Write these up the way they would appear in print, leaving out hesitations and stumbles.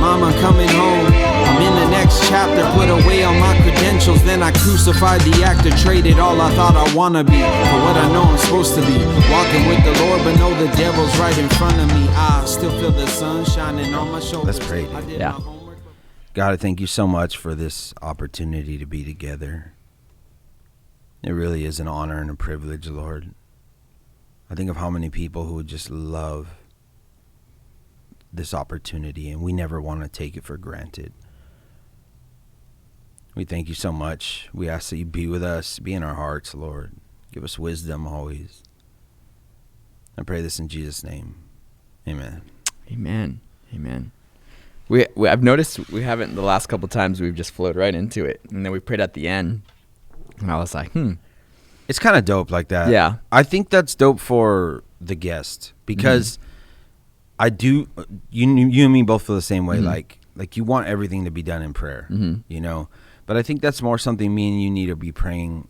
Mom, I'm coming home. I'm in the next chapter, put away all my credentials. Then I crucified the actor, traded all I thought I wanna be for what I know I'm supposed to be. Walking with the Lord, but know the devil's right in front of me. I still feel the sun shining on my shoulders. Let's pray, dude. Yeah. God, I thank you so much for this opportunity to be together. It really is an honor and a privilege, Lord. I think of how many people who would just love this opportunity, and we never want to take it for granted. We thank you so much. We ask that you be with us, be in our hearts, Lord. Give us wisdom always. I pray this in Jesus' name. Amen. Amen. Amen. I've noticed we haven't, the last couple times we've just flowed right into it, and then we prayed at the end, and I was like, It's kind of dope like that. Yeah. I think that's dope for the guest because I do, you and me both feel the same way. Like you want everything to be done in prayer, you know, but I think that's more something me and you need to be praying.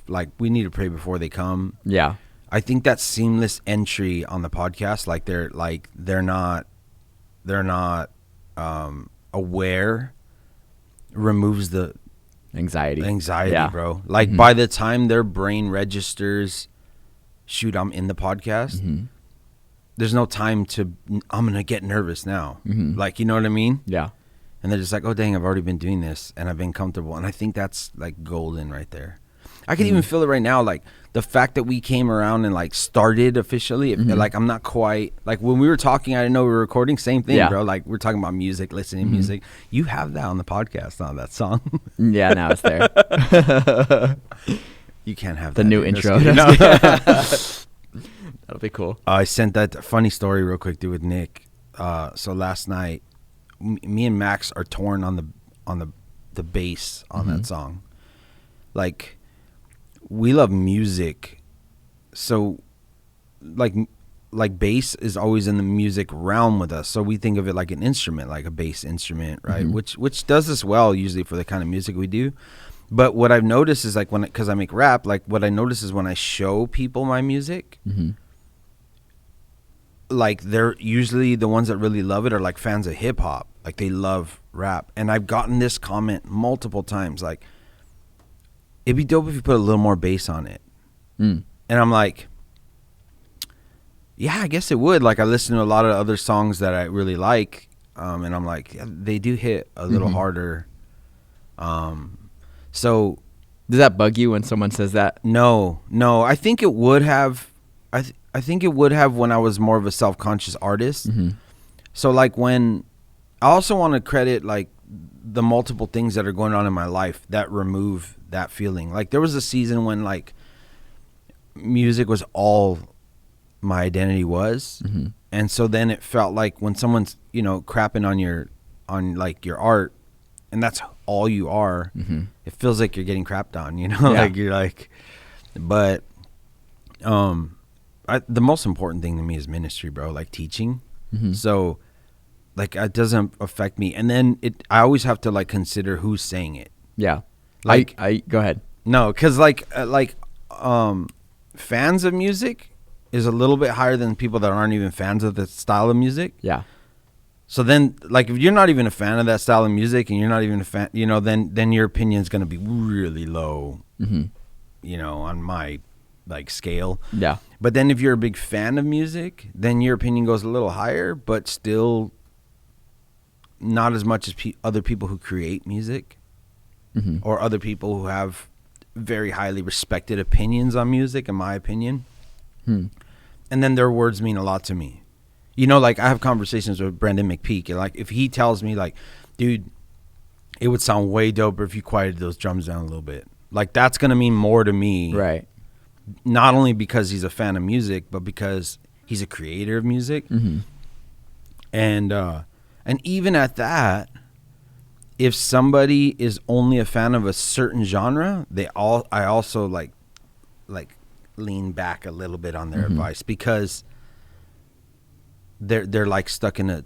Like we need to pray before they come. Yeah. I think that seamless entry on the podcast, like they're not aware, removes the Anxiety, yeah. Bro. Like by the time their brain registers, shoot, I'm in the podcast. There's no time I'm gonna get nervous now. Like, you know what I mean? Yeah. And they're just like, oh dang, I've already been doing this and I've been comfortable. And I think that's like golden right there. I can even feel it right now, like the fact that we came around and like started officially. Like I'm not quite like when we were talking, I didn't know we were recording. Same thing, bro. Like we're talking about music, listening to music. You have that on the podcast, not that song. Yeah, now it's there. You can't have the that, new dude. intro. That'll be cool. I sent that funny story real quick, dude, with Nick. So last night, me and Max are torn on the bass on that song. Like. We love music, so like bass is always in the music realm with us. So we think of it like an instrument, like a bass instrument, right? Which does this well usually for the kind of music we do. But what I've noticed is like because I make rap, like what I notice is when I show people my music, like they're usually the ones that really love it are like fans of hip hop, like they love rap. And I've gotten this comment multiple times, like. It'd be dope if you put a little more bass on it. And I'm like, yeah, I guess it would. Like I listen to a lot of other songs that I really like. And I'm like, yeah, they do hit a little harder. So does that bug you when someone says that? No, I think it would have. I think it would have when I was more of a self-conscious artist. So like when I also want to credit like the multiple things that are going on in my life that remove that feeling. Like there was a season when like music was all my identity was. And so then it felt like when someone's, you know, crapping on like your art and that's all you are, it feels like you're getting crapped on, you know, like you're like, but, the most important thing to me is ministry, bro, like teaching. So like it doesn't affect me. And then I always have to like consider who's saying it. Yeah. Like I go ahead. No, because fans of music is a little bit higher than people that aren't even fans of the style of music. Yeah. So then, like, if you're not even a fan of that style of music and you're not even a fan, you know, then your opinion is going to be really low, you know, on my like scale. Yeah. But then if you're a big fan of music, then your opinion goes a little higher, but still not as much as other people who create music. Or other people who have very highly respected opinions on music, in my opinion. And then their words mean a lot to me. You know, like I have conversations with Brendan McPeak, and like if he tells me like, dude, it would sound way doper if you quieted those drums down a little bit. Like that's going to mean more to me. Right. Not only because he's a fan of music, but because he's a creator of music. And even at that, if somebody is only a fan of a certain genre, I also like lean back a little bit on their advice because they're like stuck in a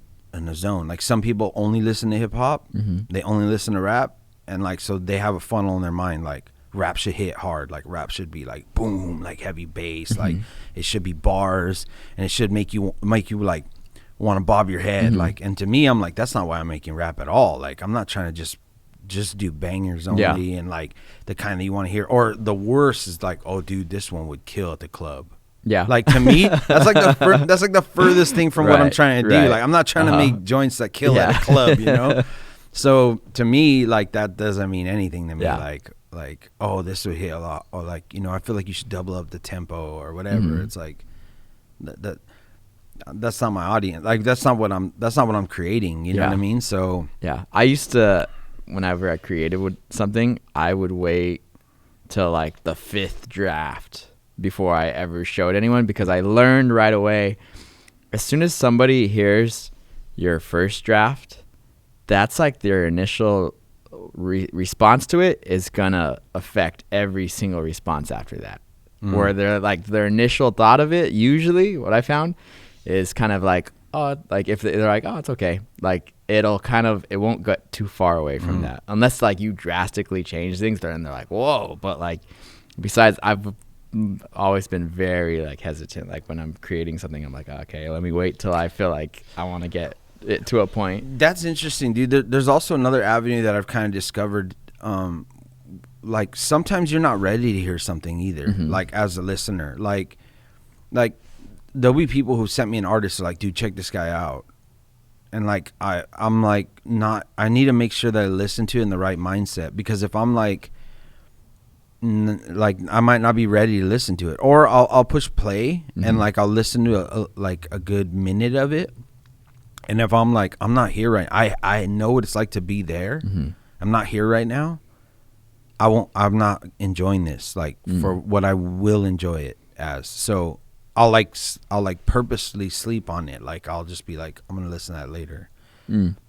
zone. Like some people only listen to hip hop, they only listen to rap, and like so they have a funnel in their mind like rap should hit hard, like rap should be like boom, like heavy bass, like it should be bars, and it should make you like want to bob your head. Mhm. Like, and to me, I'm like, that's not why I'm making rap at all. Like, I'm not trying to just do bangers only and like the kind that you want to hear. Or the worst is like, oh dude, this one would kill at the club. Yeah. Like, to me, that's like the furthest thing from what I'm Right, trying to do. right. Like, I'm not trying to make joints that kill at a club, you know? So to me, like, that doesn't mean anything to me. Yeah. Like, oh, this would hit a lot. Or like, you know, I feel like you should double up the tempo or whatever. It's like that's not my audience. Like, that's not what I'm creating. You know what I mean? So yeah, I used to, whenever I created with something, I would wait till like the 5th draft before I ever showed anyone, because I learned right away, as soon as somebody hears your first draft, that's like their initial response to it is gonna affect every single response after that. Where they're like, their initial thought of it, usually what I found is kind of like, oh, like if they're like, oh, it's okay, like it won't get too far away from that, unless like you drastically change things. Then they're like, whoa. But like, besides, I've always been very like hesitant. Like when I'm creating something, I'm like, okay, let me wait till I feel like I want to get it to a point. that's interesting, dude. There's also another avenue that I've kind of discovered. Like, sometimes you're not ready to hear something either. Like, as a listener, like there'll be people who sent me an artist like, dude, check this guy out. And like, I'm like, I need to make sure that I listen to it in the right mindset, because if I'm like I might not be ready to listen to it, or I'll push play and like I'll listen to a good minute of it, and if I'm like, I'm not here right, I know what it's like to be there. I'm not here right now. I'm not enjoying this like for what I will enjoy it as. So I'll purposely sleep on it. Like, I'll just be like, I'm gonna listen to that later.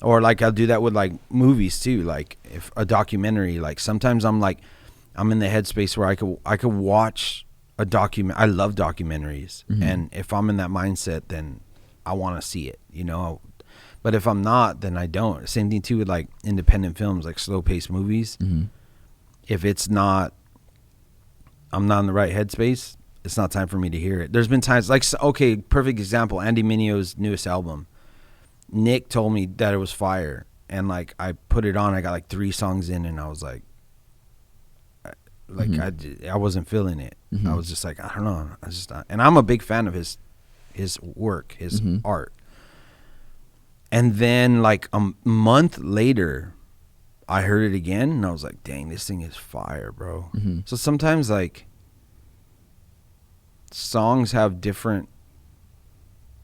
Or like, I'll do that with like movies too. Like, if a documentary, like sometimes I'm in the headspace where I could watch a document. I love documentaries, and if I'm in that mindset, then I want to see it, you know. But if I'm not, then I don't. Same thing too with like independent films, like slow paced movies. If it's not, I'm not in the right headspace, it's not time for me to hear it. There's been times like, okay, perfect example, Andy Mineo's newest album. Nick told me that it was fire, and like I put it on. I got like 3 songs in, and I was like I wasn't feeling it. I was just like, I don't know. I just not. And I'm a big fan of his work, his art. And then like a month later, I heard it again, and I was like, dang, this thing is fire, bro. So sometimes like songs have different,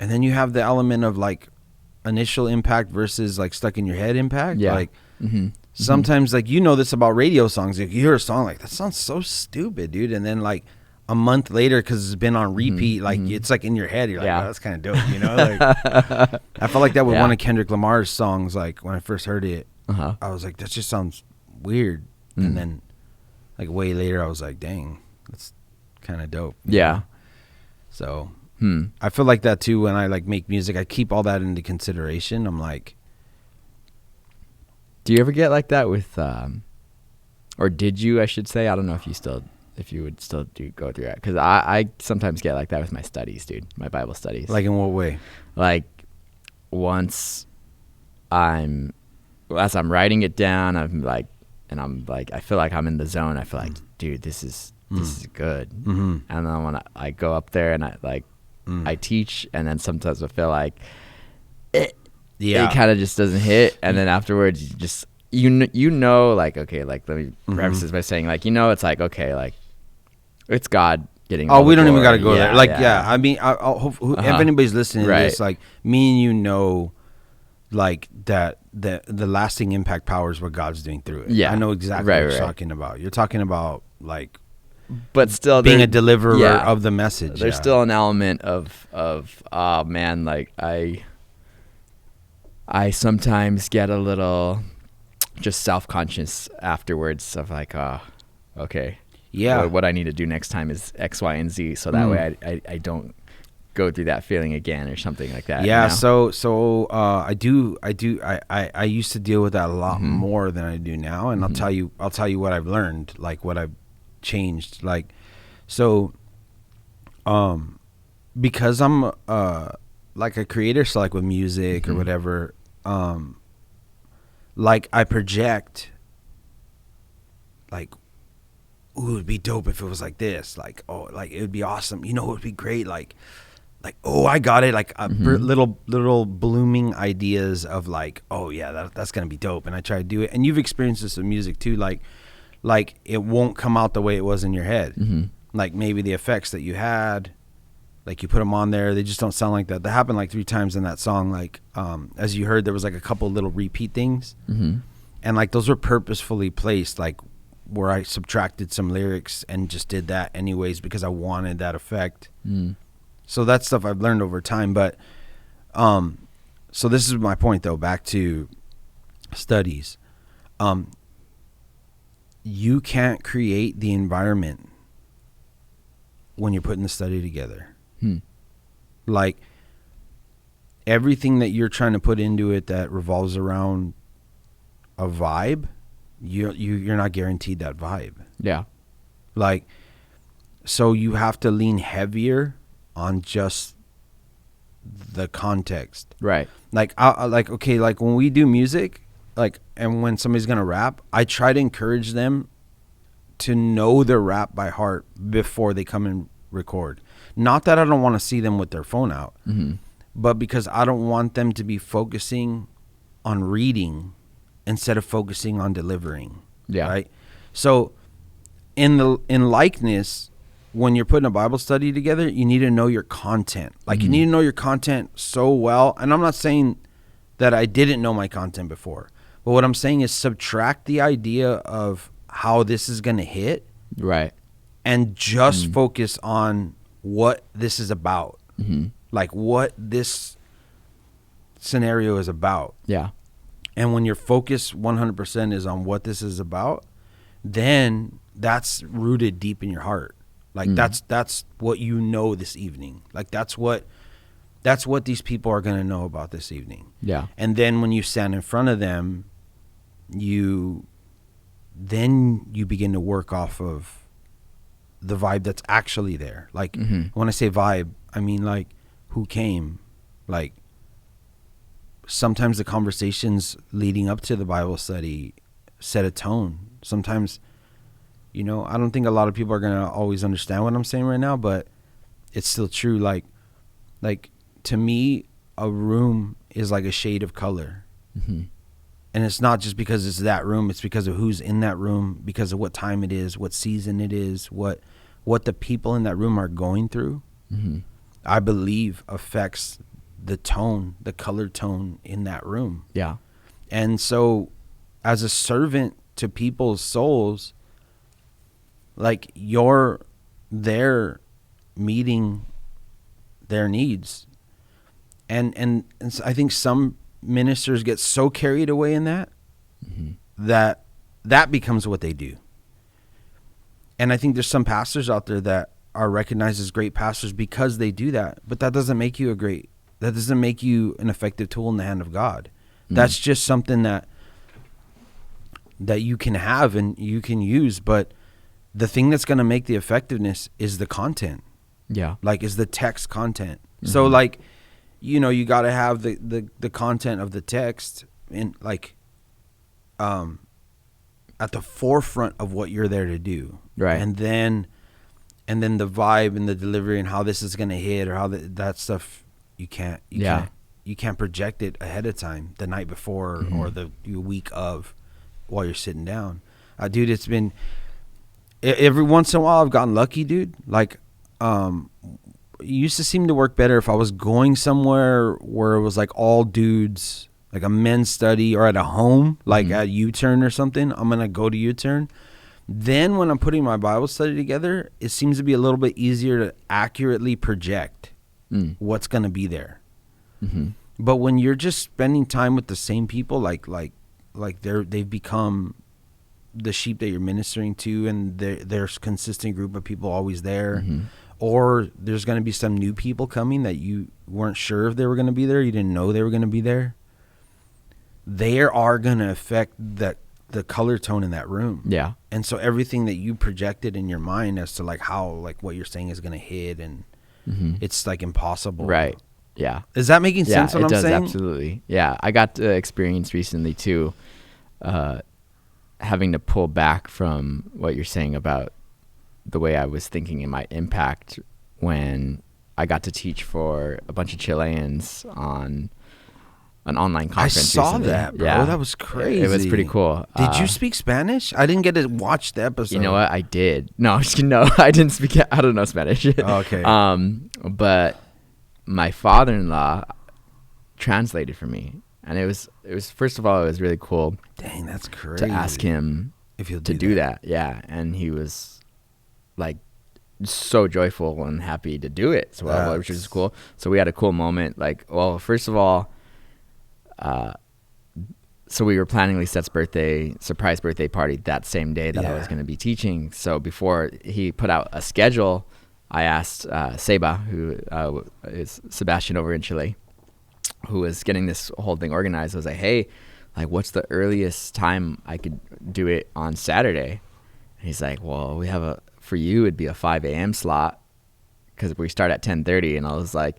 and then you have the element of like initial impact versus like stuck in your head impact. Like sometimes like, you know, this about radio songs, if you hear a song like, that sounds so stupid, dude, and then like a month later, because it's been on repeat, like it's like in your head, you're like, oh, that's kind of dope, you know. Like I felt like that with one of Kendrick Lamar's songs. Like when I first heard it, I was like, that just sounds weird. And then like way later, I was like, dang, that's kind of dope. Yeah. So I feel like that too when I like make music. I keep all that into consideration. I'm like, do you ever get like that with, or did you? I should say. I don't know if you would still go through that, because I sometimes get like that with my studies, dude. My Bible studies. like in what way? Like once as I'm writing it down, I'm like, I feel like I'm in the zone. I feel like, dude, this is good. And then when I go up there and I teach, and then sometimes I feel like it kind of just doesn't hit. And then afterwards, you just, you know, like, okay, like let me preface this by saying, like, you know, it's like, okay, like it's God getting. Oh, we don't even got to go Yeah, there. Like, yeah. I mean, I'll hope if anybody's listening to this, like me and you know, like that the lasting impact power is what God's doing through it. Yeah, I know exactly what you're talking about. You're talking about like, but still being a deliverer of the message. There's still an element of oh man, like I sometimes get a little just self-conscious afterwards of like, okay, what I need to do next time is X, Y, and Z, so that way I don't go through that feeling again or something like that. Yeah, you know? so I used to deal with that a lot more than I do now, and I'll tell you what I've learned, like what I've changed, like, so because I'm like a creator, so like with music or whatever, like I project like, ooh, it would be dope if it was like this, like, oh, like it would be awesome, you know, it would be great, like oh, I got it, like little blooming ideas of like, oh yeah, that's gonna be dope, and I try to do it. And you've experienced this with music too, like it won't come out the way it was in your head. Like maybe the effects that you had, like you put them on there, they just don't sound like that. That happened like 3 times in that song. Like as you heard, there was like a couple little repeat things, and like those were purposefully placed, like where I subtracted some lyrics and just did that anyways because I wanted that effect. So that's stuff I've learned over time. But so this is my point though, back to studies. You can't create the environment when you're putting the study together. Like everything that you're trying to put into it that revolves around a vibe, you're not guaranteed that vibe. Yeah. Like, so you have to lean heavier on just the context. Right. Like, okay, like when we do music, like, and when somebody's going to rap, I try to encourage them to know their rap by heart before they come and record. Not that I don't want to see them with their phone out, but because I don't want them to be focusing on reading instead of focusing on delivering. Yeah. Right. So in likeness, when you're putting a Bible study together, you need to know your content. Like you need to know your content so well. And I'm not saying that I didn't know my content before, but what I'm saying is subtract the idea of how this is going to hit. Right. And just focus on what this is about. Like what this scenario is about. Yeah. And when your focus 100% is on what this is about, then that's rooted deep in your heart. Like that's what you know this evening. Like that's what these people are going to know about this evening. Yeah. And then when you stand in front of them, you begin to work off of the vibe that's actually there. Like when I say vibe, I mean like who came. Like sometimes the conversations leading up to the Bible study set a tone. Sometimes, you know, I don't think a lot of people are going to always understand what I'm saying right now, but it's still true. Like to me, a room is like a shade of color. And it's not just because it's that room, it's because of who's in that room, because of what time it is, what season it is, what the people in that room are going through. I believe affects the tone, the color tone in that room. Yeah. And so as a servant to people's souls, like you're there meeting their needs. And so I think some ministers get so carried away in that that becomes what they do. And I think there's some pastors out there that are recognized as great pastors because they do that, but that doesn't make you that doesn't make you an effective tool in the hand of God. That's just something that you can have and you can use, but the thing that's going to make the effectiveness is the content. Yeah. Like is the text content. So like, you know, you got to have the content of the text in like at the forefront of what you're there to do. Right. And then the vibe and the delivery and how this is going to hit or how that stuff you can't project it ahead of time the night before or the week of while you're sitting down. Dude, it's been every once in a while I've gotten lucky, dude. Like it used to seem to work better if I was going somewhere where it was like all dudes, like a men's study, or at a home, like at U-Turn or something. I'm going to go to U-Turn. Then when I'm putting my Bible study together, it seems to be a little bit easier to accurately project what's going to be there. But when you're just spending time with the same people, like they've become the sheep that you're ministering to, and there's a consistent group of people always there. Or there's going to be some new people coming that you weren't sure if they were going to be there. You didn't know they were going to be there. They are going to affect the color tone in that room. Yeah. And so everything that you projected in your mind as to like how like what you're saying is going to hit, and it's like impossible. Right. Yeah. Is that making sense? Yeah, What it I'm does, saying? absolutely. Yeah, I got to experience recently too, having to pull back from what you're saying about the way I was thinking it might impact when I got to teach for a bunch of Chileans on an online I conference. saw recently. that, bro. Yeah. That was crazy. It was pretty cool. Did you speak Spanish? I didn't get to watch the episode. You know what? I did. No, no, I didn't speak. I don't know Spanish. Okay. But my father-in-law translated for me, and it was first of all, it was really cool. Dang, that's crazy. To ask him if he'll do that. Yeah, and he was like so joyful and happy to do it. So which was cool. So we had a cool moment. Like, well, first of all, so we were planning Lisette's surprise birthday party that same day that I was going to be teaching. So before he put out a schedule, I asked Seba, who is Sebastian over in Chile, who was getting this whole thing organized. I was like, hey, like, what's the earliest time I could do it on Saturday? And he's like, well, for you, it'd be a 5 a.m. slot because we start at 10:30. And I was like,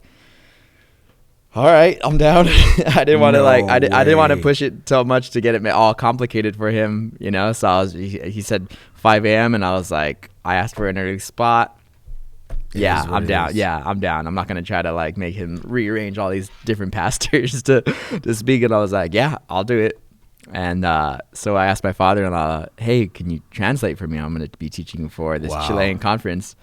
all right, I'm down. I didn't want to I didn't want to push it so much to get it all complicated for him, you know? So he said 5 a.m. and I was like, I asked for an early spot. Yeah, I'm down. Yeah, I'm down. I'm not going to try to like make him rearrange all these different pastors to speak. And I was like, yeah, I'll do it. And so I asked my father-in-law, hey, can you translate for me? I'm going to be teaching for this Chilean conference.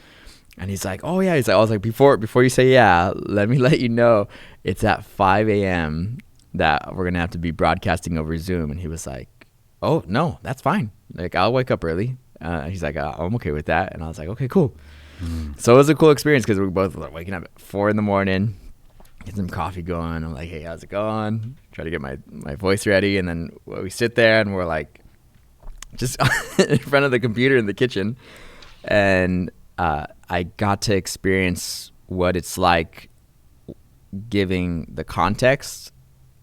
And he's like, oh, yeah. He's like, I was like, before you say yeah, let me let you know it's at 5 a.m. that we're going to have to be broadcasting over Zoom. And he was like, oh, no, that's fine. Like, I'll wake up early. He's like, I'm okay with that. And I was like, okay, cool. So it was a cool experience because we were both like waking up at 4 a.m, get some coffee going. I'm like, hey, how's it going? Try to get my voice ready. And then we sit there and we're like just in front of the computer in the kitchen. And I got to experience what it's like giving the context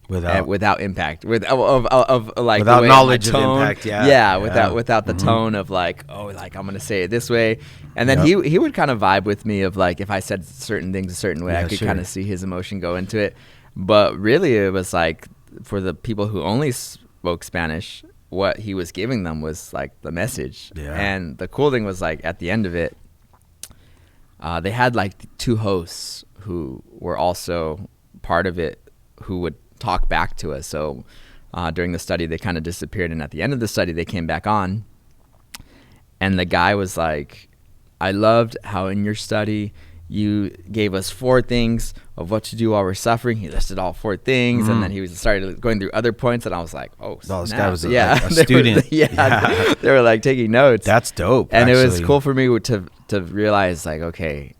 without impact, of like without the knowledge of tone, impact. Yeah. without the tone of like, oh, like I'm gonna say it this way. And then he would kind of vibe with me of like, if I said certain things a certain way, I could kind of see his emotion go into it. But really it was like, for the people who only spoke Spanish, what he was giving them was like the message. And the cool thing was like at the end of it, they had like 2 hosts who were also part of it, who would talk back to us. So during the study, they kind of disappeared. And at the end of the study, they came back on. And the guy was like, I loved how in your study, you gave us 4 things of what to do while we're suffering. He listed all 4 things. And then he started going through other points. And I was like, oh, snap. This guy was a student. They were like taking notes. That's dope. And actually. it was cool for me to realize like, okay,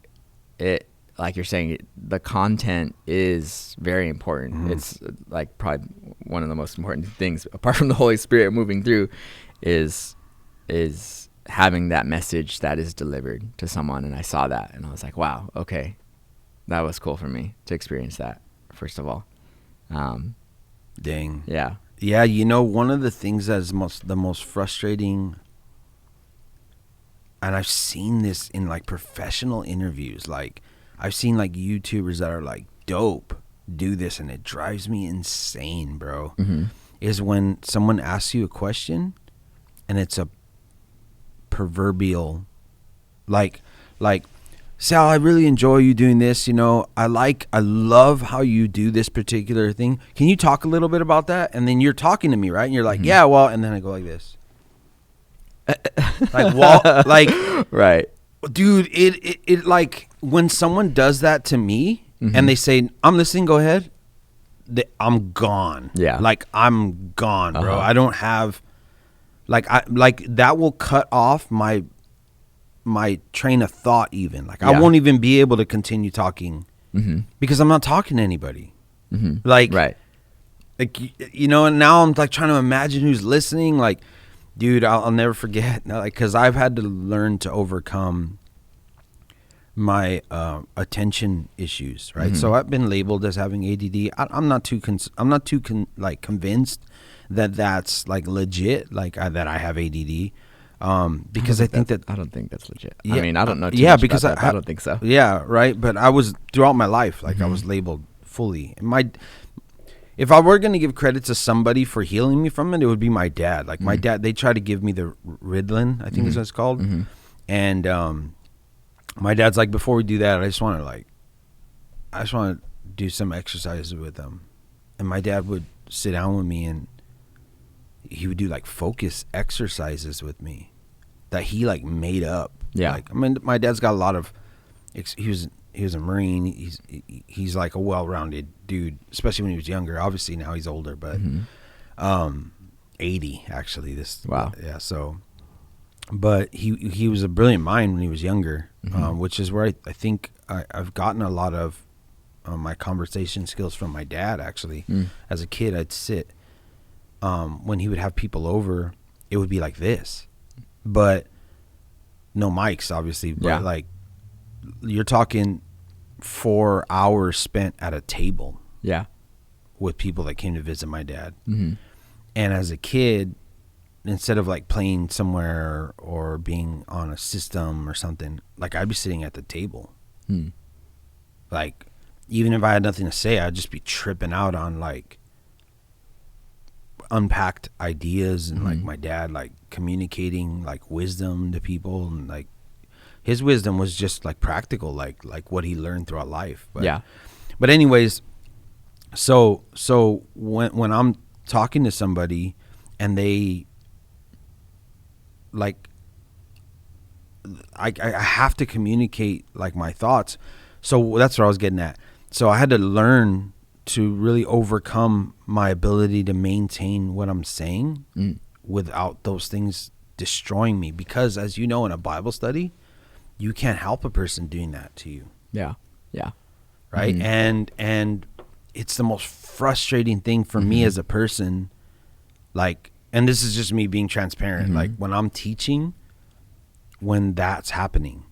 it, like you're saying, the content is very important. It's like probably one of the most important things, apart from the Holy Spirit moving through, is having that message that is delivered to someone. And I saw that and I was like, wow, okay, that was cool for me to experience that, first of all. Dang. Yeah. Yeah, you know, one of the things that is the most frustrating, and I've seen this in like professional interviews, like I've seen like YouTubers that are like dope do this, and it drives me insane, bro. Is when someone asks you a question and it's a proverbial like Sal, I really enjoy you doing this, you know, I love how you do this particular thing. Can you talk a little bit about that? And then you're talking to me, right? And you're like, yeah, well, and then I go like this. Right. Dude, it like when someone does that to me and they say, I'm listening, go ahead, I'm gone. Yeah. Like I'm gone, bro. I don't have like that will cut off my train of thought even. Like I won't even be able to continue talking because I'm not talking to anybody. Like, right. Like, you know, and now I'm like trying to imagine who's listening. Like, dude, I'll never forget, like, because I've had to learn to overcome my attention issues, right? So I've been labeled as having ADD. I'm not too convinced that that's like legit, like that I have ADD, because I think that I don't think that's legit. Yeah, I mean, I don't know. Because about that, but I don't think so. Yeah, right. But I was throughout my life, like I was labeled fully. If I were going to give credit to somebody for healing me from it, it would be my dad. Like my dad, they tried to give me the Ritalin, I think is what it's called. And my dad's like, before we do that, I just want to do some exercises with them. And my dad would sit down with me and he would do like focus exercises with me that he like made up. Yeah. Like, I mean, my dad's got a lot of, he was a Marine. He's like a well-rounded dude, especially when he was younger. Obviously now he's older, but 80 actually. Wow. Yeah. So, but he was a brilliant mind when he was younger, which is where I think I've gotten a lot of my conversation skills from my dad. Actually, as a kid, I'd sit when he would have people over. It would be like this, but no mics, obviously. But like, you're talking 4 hours spent at a table. Yeah. With people that came to visit my dad. And as a kid, instead of like playing somewhere or being on a system or something, like I'd be sitting at the table. Like, even if I had nothing to say, I'd just be tripping out on like unpacked ideas and like my dad like communicating like wisdom to people, and like his wisdom was just like practical, like what he learned throughout life. But anyways, so when I'm talking to somebody and they like, I have to communicate like my thoughts. So that's what I was getting at. So I had to learn to really overcome my ability to maintain what I'm saying without those things destroying me. Because as you know, in a Bible study, you can't help a person doing that to you. Yeah. Right. And it's the most frustrating thing for me as a person. Like, and this is just me being transparent. Like when I'm teaching, when that's happening,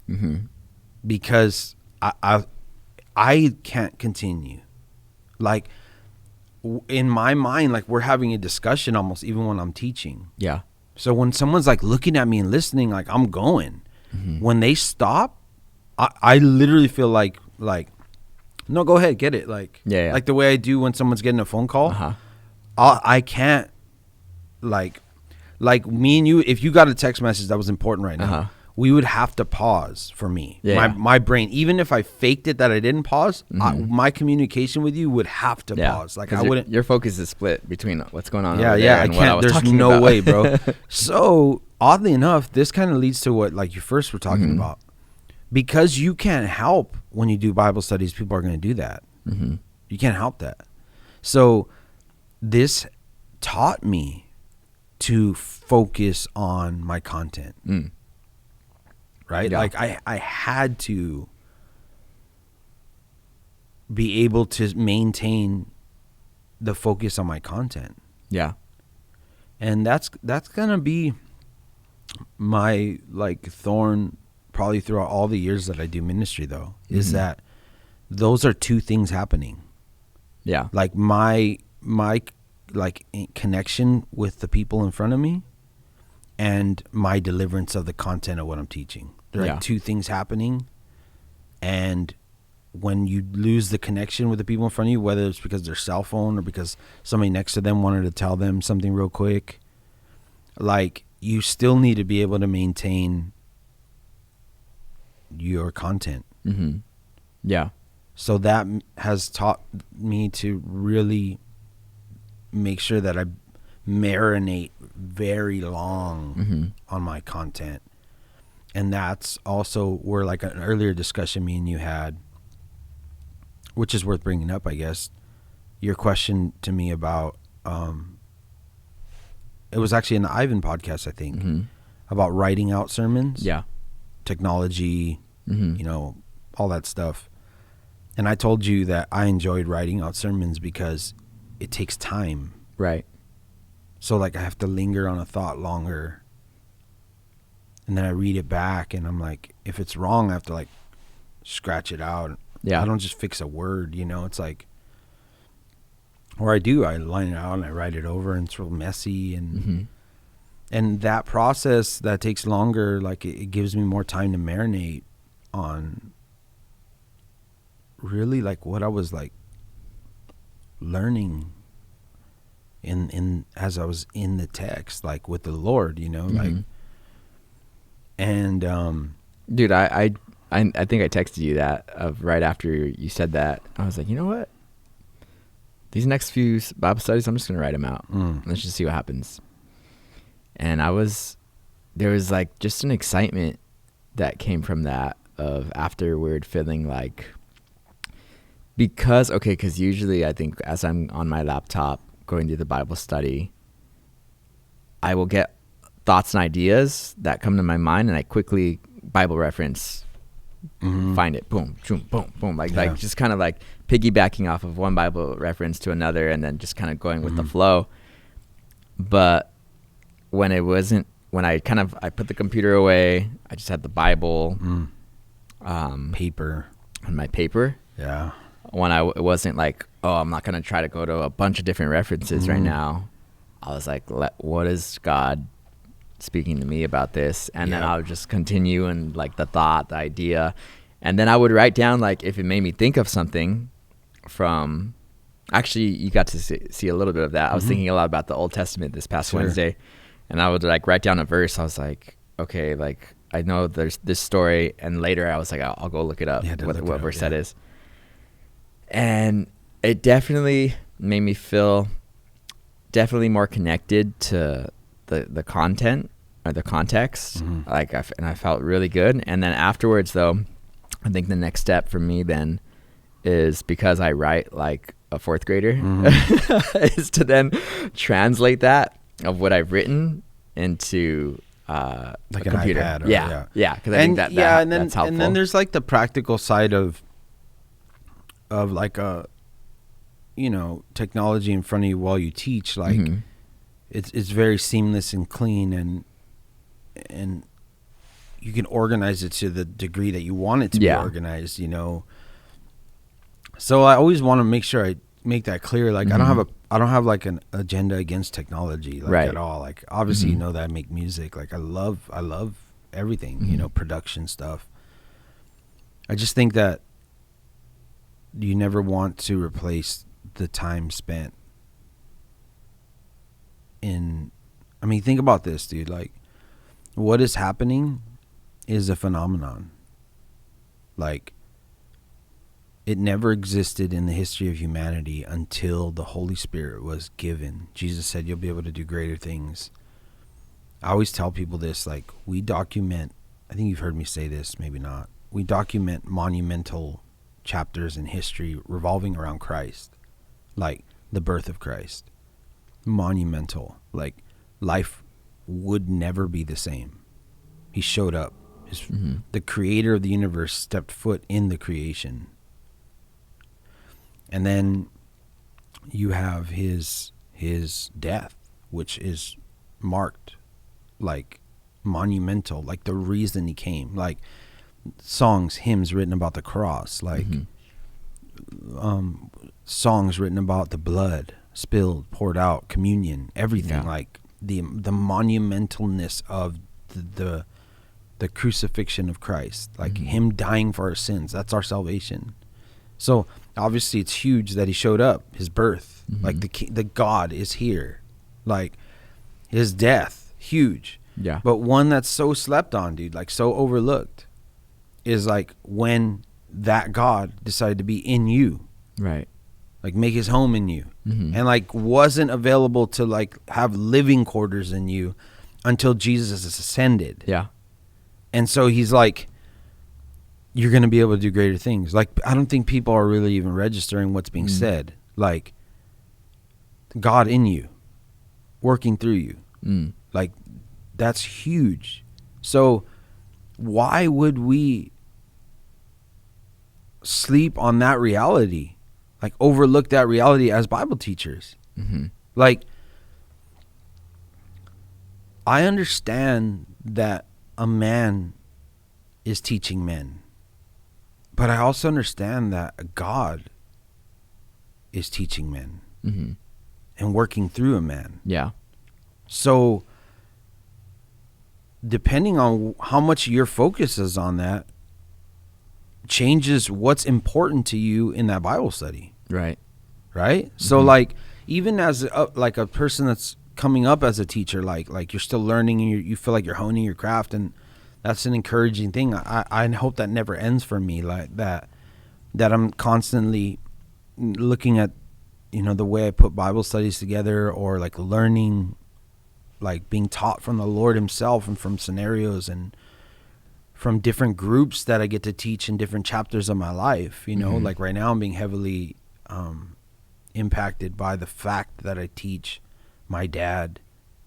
because I can't continue. Like in my mind, like we're having a discussion almost even when I'm teaching. Yeah. So when someone's like looking at me and listening, like I'm going, when they stop, I literally feel like, no, go ahead, get it. Like, like the way I do when someone's getting a phone call. I can't like me and you, if you got a text message that was important right now, we would have to pause for me. My brain, even if I faked it that I didn't pause, my communication with you would have to pause. Like I wouldn't. Your focus is split between what's going on. Yeah, over there I and can't. what I was There's talking no about. way, bro. So oddly enough, this kind of leads to what like you first were talking about, because you can't help when you do Bible studies. People are going to do that. You can't help that. So this taught me to focus on my content. Right? Like I had to be able to maintain the focus on my content. Yeah. And that's going to be my like thorn probably throughout all the years that I do ministry though, is that those are two things happening. Yeah. Like my like connection with the people in front of me and my deliverance of the content of what I'm teaching. There are like two things happening, and when you lose the connection with the people in front of you, whether it's because their cell phone or because somebody next to them wanted to tell them something real quick, like you still need to be able to maintain your content. Yeah. So that has taught me to really make sure that I marinate very long on my content. And that's also where like an earlier discussion me and you had, which is worth bringing up, I guess, your question to me about, it was actually in the Ivan podcast, I think, about writing out sermons, technology, you know, all that stuff. And I told you that I enjoyed writing out sermons because it takes time. Right. So like I have to linger on a thought longer. And then I read it back and I'm like, if it's wrong, I have to like scratch it out. I don't just fix a word, you know, it's like, or I do, I line it out and I write it over and it's real messy. And, and that process that takes longer, like it gives me more time to marinate on really like what I was like learning in as I was in the text, like with the Lord, like, and dude, I think I texted you that of right after you said that. I was like, you know what? These next few Bible studies, I'm just gonna write them out. Let's just see what happens. And there was like just an excitement that came from that of afterward feeling like, because usually I think as I'm on my laptop going through the Bible study, I will get thoughts and ideas that come to my mind, and I quickly Bible reference, find it, boom, boom, boom, boom, like just kind of like piggybacking off of one Bible reference to another, and then just kind of going with the flow. But when it wasn't, when I put the computer away, I just had the Bible, paper, on my paper. Yeah. When it wasn't like, oh, I'm not gonna try to go to a bunch of different references right now. I was like, what is God speaking to me about this? And then I would just continue, and like the thought, the idea, and then I would write down, like, if it made me think of something from, actually you got to see a little bit of that. I was thinking a lot about the Old Testament this past Wednesday, and I would like write down a verse. I was like, okay, like I know there's this story, and later I was like, I'll go look it up, what verse that is. And it definitely made me feel definitely more connected to the content or the context. Like, and I felt really good. And then afterwards, though, I think the next step for me then is, because I write like a fourth grader, is to then translate that of what I've written into like a an computer. iPad. Yeah. Because I think that's helpful. And then there's like the practical side of like technology in front of you while you teach. Like it's very seamless and clean, and you can organize it to the degree that you want it to be organized, So I always want to make sure I make that clear. Like I don't have like an agenda against technology, like at all. Like obviously that I make music. Like I love everything, production stuff. I just think that you never want to replace the time spent in, I mean, think about this, dude. Like, what is happening is a phenomenon. Like, it never existed in the history of humanity until the Holy Spirit was given. Jesus said, you'll be able to do greater things. I always tell people this, like, we document, I think you've heard me say this, maybe not. We document monumental chapters in history revolving around Christ, like the birth of Christ. Monumental. Like, life would never be the same. He showed up. The creator of the universe stepped foot in the creation. And then you have his death, which is marked, like monumental, like the reason he came, like songs, hymns written about the cross, like songs written about the blood spilled, poured out, communion, everything, like the monumentalness of the crucifixion of Christ, like him dying for our sins. That's our salvation. So obviously it's huge that he showed up, his birth, like the God is here, like his death, huge. Yeah. But one that's so slept on, dude, like so overlooked, is like when that God decided to be in you, right? Like make his home in you, and like wasn't available to like have living quarters in you until Jesus is ascended. Yeah. And so he's like, you're going to be able to do greater things. Like, I don't think people are really even registering what's being said. Like, God in you, working through you. Like, that's huge. So why would we sleep on that reality? Like, overlook that reality as Bible teachers? Like, I understand that a man is teaching men, but I also understand that God is teaching men and working through a man. Yeah. So depending on how much your focus is on that changes what's important to you in that Bible study. Right. right? So like even as like a person that's coming up as a teacher, like you're still learning and you feel like you're honing your craft, and that's an encouraging thing. I hope that never ends for me, like that I'm constantly looking at, you know, the way I put Bible studies together, or like learning, like being taught from the Lord himself and from scenarios and from different groups that I get to teach in different chapters of my life. You know, like right now I'm being heavily impacted by the fact that I teach my dad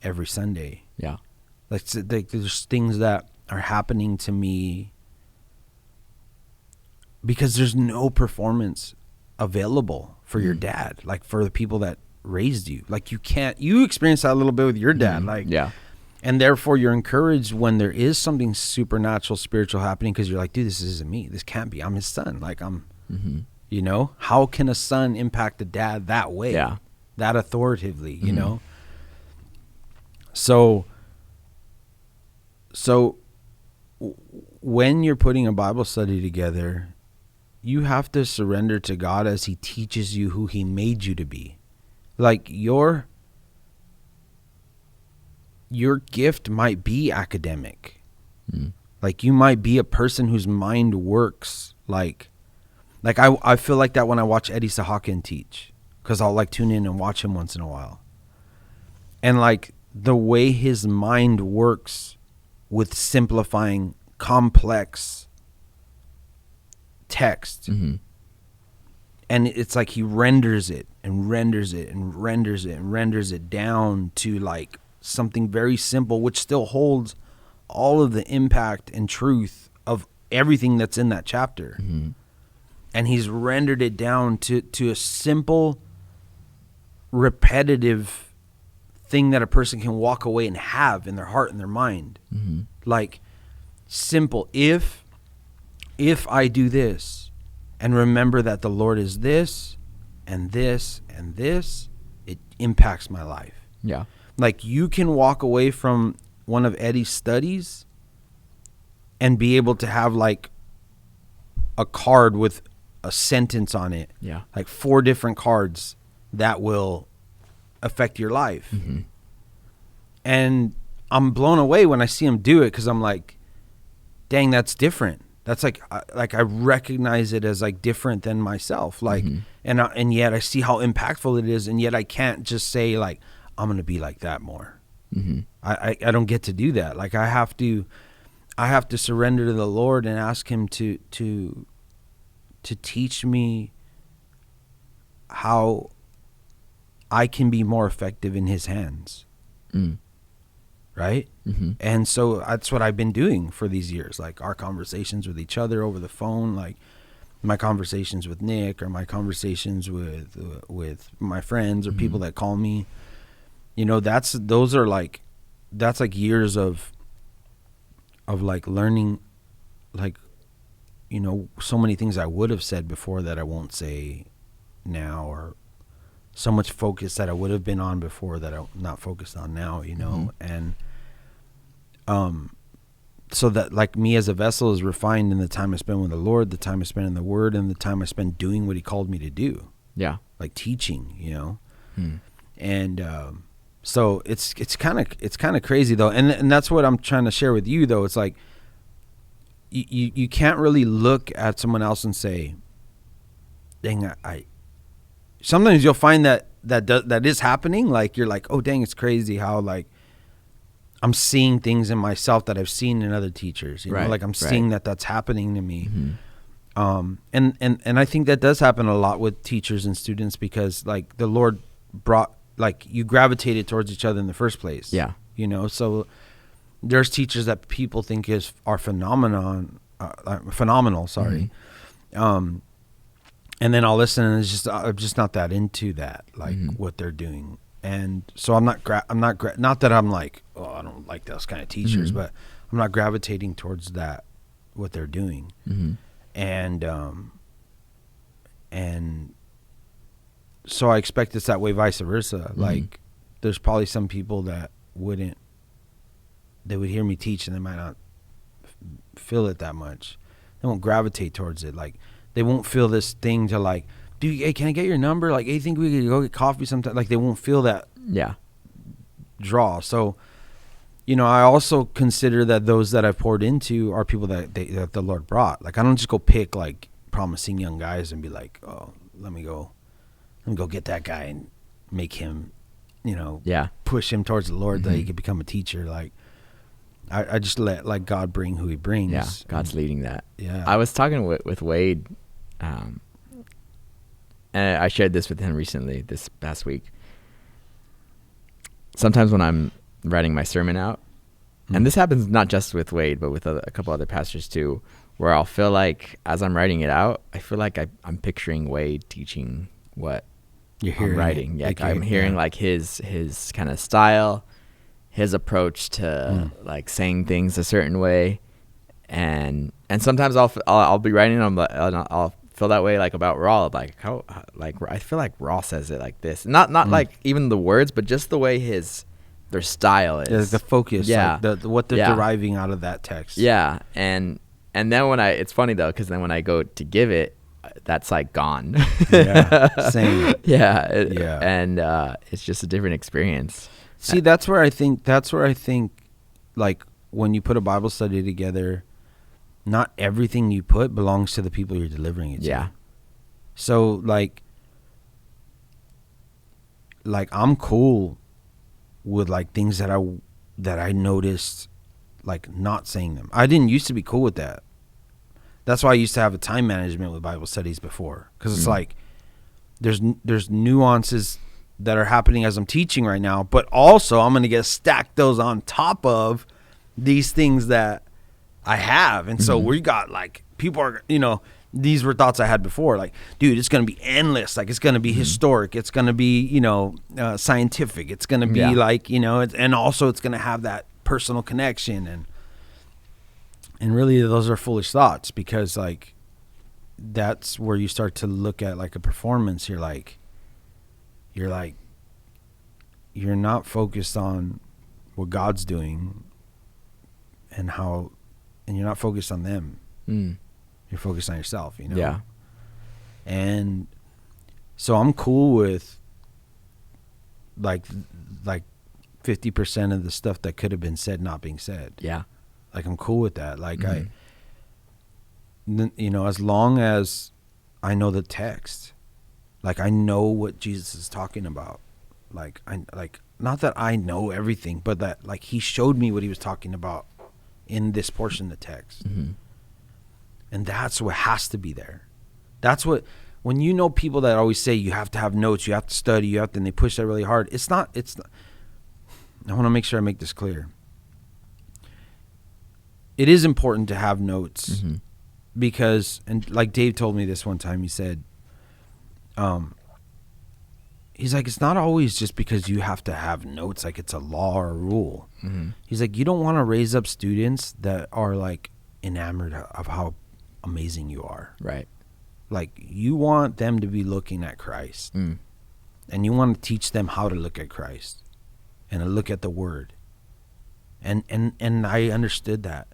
every Sunday. Yeah. Like there's things that are happening to me because there's no performance available for your dad, like for the people that raised you. Like you experience that a little bit with your dad, like, Yeah. and therefore you're encouraged when there is something supernatural, spiritual happening, because you're like, dude, this isn't me. This can't be. I'm his son. Like you know, how can a son impact a dad that way? Yeah. That authoritatively, you know? So when you're putting a Bible study together, you have to surrender to God as he teaches you who he made you to be. Like your gift might be academic. Like you might be a person whose mind works like I feel like that when I watch Eddie Sahakin teach, because I'll like tune in and watch him once in a while. And like the way his mind works with simplifying complex text. And it's like he renders it and renders it and renders it and renders it down to like something very simple, which still holds all of the impact and truth of everything that's in that chapter. And he's rendered it down to a simple, repetitive thing that a person can walk away and have in their heart and their mind. Like simple. If I do this and remember that the Lord is this and this and this, it impacts my life. Yeah. Like you can walk away from one of Eddie's studies and be able to have like a card with a sentence on it. Yeah. Like 4 different cards that will affect your life. And I'm blown away when I see him do it, because I'm like, dang, that's different. That's like I recognize it as like different than myself. Like, and yet I see how impactful it is. And yet I can't just say like, I'm going to be like that more. I don't get to do that. Like I have to surrender to the Lord and ask him to teach me how I can be more effective in his hands. Right? And so that's what I've been doing for these years. Like our conversations with each other over the phone, like my conversations with Nick, or my conversations with my friends or people that call me, you know, that's like years of like learning, like, you know, so many things I would have said before that I won't say now, or so much focus that I would have been on before that I'm not focused on now, you know? And so that like me as a vessel is refined in the time I spend with the Lord, the time I spend in the Word, and the time I spend doing what he called me to do. Yeah. Like teaching, you know? And so it's kind of crazy though. And that's what I'm trying to share with you though. It's like you can't really look at someone else and say, dang, sometimes you'll find that is happening. Like you're like, oh dang, it's crazy how like I'm seeing things in myself that I've seen in other teachers. You know, like I'm seeing that's happening to me. And I think that does happen a lot with teachers and students, because like the Lord brought, like you gravitated towards each other in the first place. Yeah. You know, so there's teachers that people think are phenomenal. Sorry. And then I'll listen, and I'm just not that into that, like what they're doing. And so not that I'm like, oh, I don't like those kind of teachers, but I'm not gravitating towards that, what they're doing. And so I expect it's that way, vice versa. Like there's probably some people that they would hear me teach and they might not feel it that much. They won't gravitate towards it. Like they won't feel this thing to like, dude, hey, can I get your number? Like, hey, think we could go get coffee sometime? Like, they won't feel that Yeah. draw. So, you know, I also consider that those that I've poured into are people that the Lord brought. Like, I don't just go pick like promising young guys and be like, oh, let me go get that guy and make him, you know, Yeah. push him towards the Lord that he could become a teacher. Like, I just let like God bring who he brings. Yeah. God's leading that. Yeah. I was talking with Wade, and I shared this with him recently this past week. Sometimes when I'm writing my sermon out, and this happens not just with Wade, but with a couple other pastors too, where I'll feel like as I'm writing it out, I feel like I'm picturing Wade teaching what You're hearing I'm writing. it. Yeah, Like, I'm hearing like his kind of style, his approach to like saying things a certain way, and sometimes I'll be writing and I'll feel that way like about Raw, like how like I feel like Raw says it like this, not like even the words, but just the way their style is. Yeah, the focus, Yeah. like what they're Yeah. deriving out of that text. Yeah, and then when it's funny though, because then when I go to give it, that's like gone. Yeah, same. Yeah, Yeah. and it's just a different experience. See, that's where I think, like, when you put a Bible study together, not everything you put belongs to the people you're delivering it to. Yeah, So, like I'm cool with, like, things that I noticed, like, not saying them. I didn't used to be cool with that. That's why I used to have a time management with Bible studies before. Because it's like, there's nuances that are happening as I'm teaching right now, but also I'm going to get stacked those on top of these things that I have. And so we got like, people are, you know, these were thoughts I had before. Like, dude, it's going to be endless. Like, it's going to be historic. It's going to be, you know, scientific. It's going to be like, you know, and also it's going to have that personal connection. And really those are foolish thoughts, because like, that's where you start to look at like a performance. You're not focused on what God's doing and you're not focused on them. You're focused on yourself, you know? yeah, And so I'm cool with like 50% of the stuff that could have been said not being said. yeah, Like, I'm cool with that. Like, you know, as long as I know the text, like, I know what Jesus is talking about. Like, not that I know everything, but that like he showed me what he was talking about in this portion of the text. And that's what has to be there. That's what, when you know people that always say you have to have notes, you have to study, and they push that really hard. It's not, I want to make sure I make this clear. It is important to have notes because, and like Dave told me this one time, he said, he's like, it's not always just because you have to have notes, like it's a law or a rule. He's like, you don't want to raise up students that are like enamored of how amazing you are. right. Like, you want them to be looking at Christ, and you want to teach them how to look at Christ and to look at the Word. And I understood that,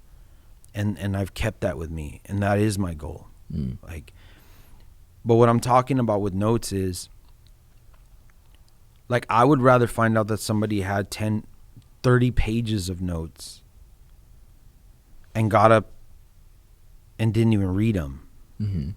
and I've kept that with me, and that is my goal. Like, but what I'm talking about with notes is, like, I would rather find out that somebody had 30 pages of notes and got up and didn't even read them,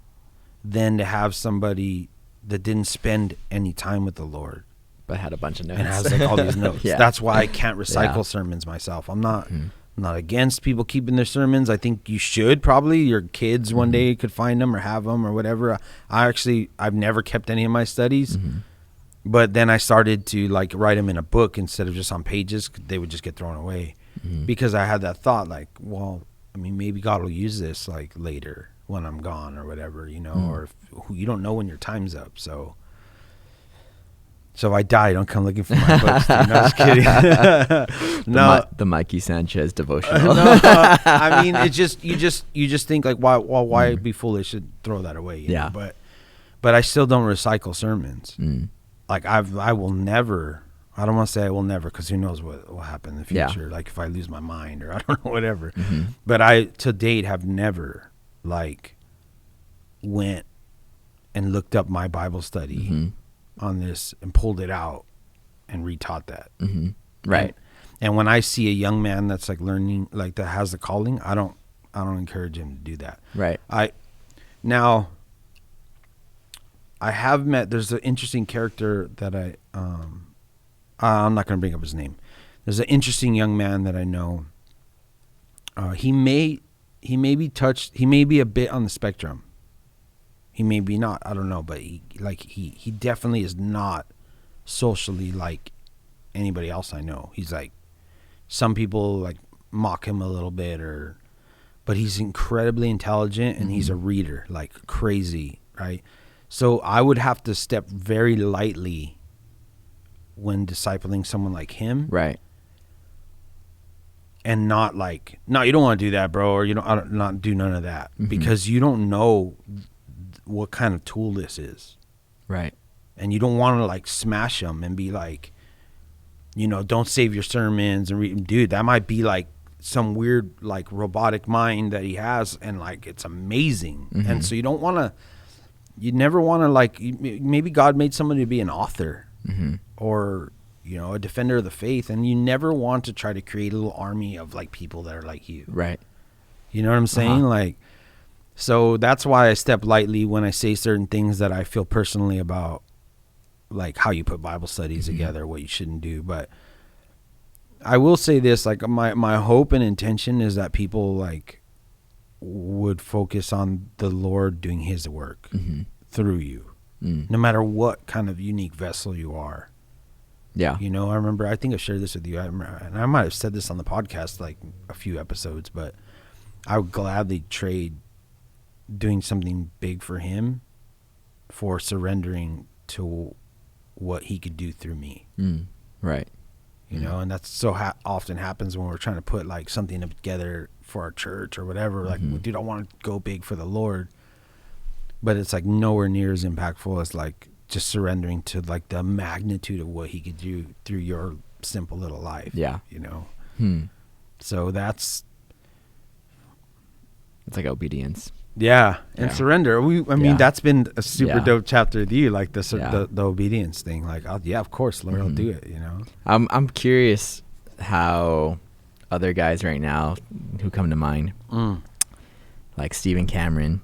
than to have somebody that didn't spend any time with the Lord But had a bunch of notes and has like all these notes. Yeah. That's why I can't recycle Yeah. sermons myself. I'm not against people keeping their sermons. I think you should probably. Your kids one day could find them or have them or whatever. I've never kept any of my studies. But then I started to like write them in a book instead of just on pages. They would just get thrown away because I had that thought like, well, I mean, maybe God will use this like later when I'm gone or whatever, you know, or if, you don't know when your time's up. So if I die, don't come looking for my books. Dude. No, just kidding. No, the Mikey Sanchez devotional. no. I mean, it's just you just think like, why be foolish and throw that away? You know? But I still don't recycle sermons. Like I will never. I don't want to say I will never, because who knows what will happen in the future. Like if I lose my mind or I don't know, whatever. But I to date have never like went and looked up my Bible study on this and pulled it out and retaught that. Right. And when I see a young man that's like learning, like that has the calling, I don't encourage him to do that. Right. Now I have met, there's an interesting character that I'm not going to bring up his name. There's an interesting young man that I know. He may be a bit on the spectrum. He may be not, I don't know, but he definitely is not socially like anybody else I know. He's like, some people like mock him a little bit, but he's incredibly intelligent and he's a reader like crazy, right? So I would have to step very lightly when discipling someone like him. Right. And not like, no, you don't want to do that, bro, or not do none of that, because you don't know what kind of tool this is. Right. And you don't want to like smash them and be like, don't save your sermons and read. Dude, that might be like some weird like robotic mind that he has, and like it's amazing. And so you never want to like, maybe God made somebody to be an author or a defender of the faith, and you never want to try to create a little army of like people that are like you. Right. You know what I'm saying? Like, so that's why I step lightly when I say certain things that I feel personally about, like how you put Bible studies together, what you shouldn't do. But I will say this, like my hope and intention is that people like would focus on the Lord doing his work through you, no matter what kind of unique vessel you are. Yeah. I remember, I think I shared this with you. And I might have said this on the podcast like a few episodes, but I would gladly trade doing something big for him for surrendering to what he could do through me. Right. And that's so often happens when we're trying to put like something together for our church or whatever. Like, dude, I want to go big for the Lord, but it's like nowhere near as impactful as like just surrendering to like the magnitude of what he could do through your simple little life. Yeah. So it's like obedience. Yeah, and surrender. I mean, that's been a super dope chapter with you, like the obedience thing. Like, of course, Lord, I'll do it. I'm curious how other guys right now who come to mind, like Stephen Cameron,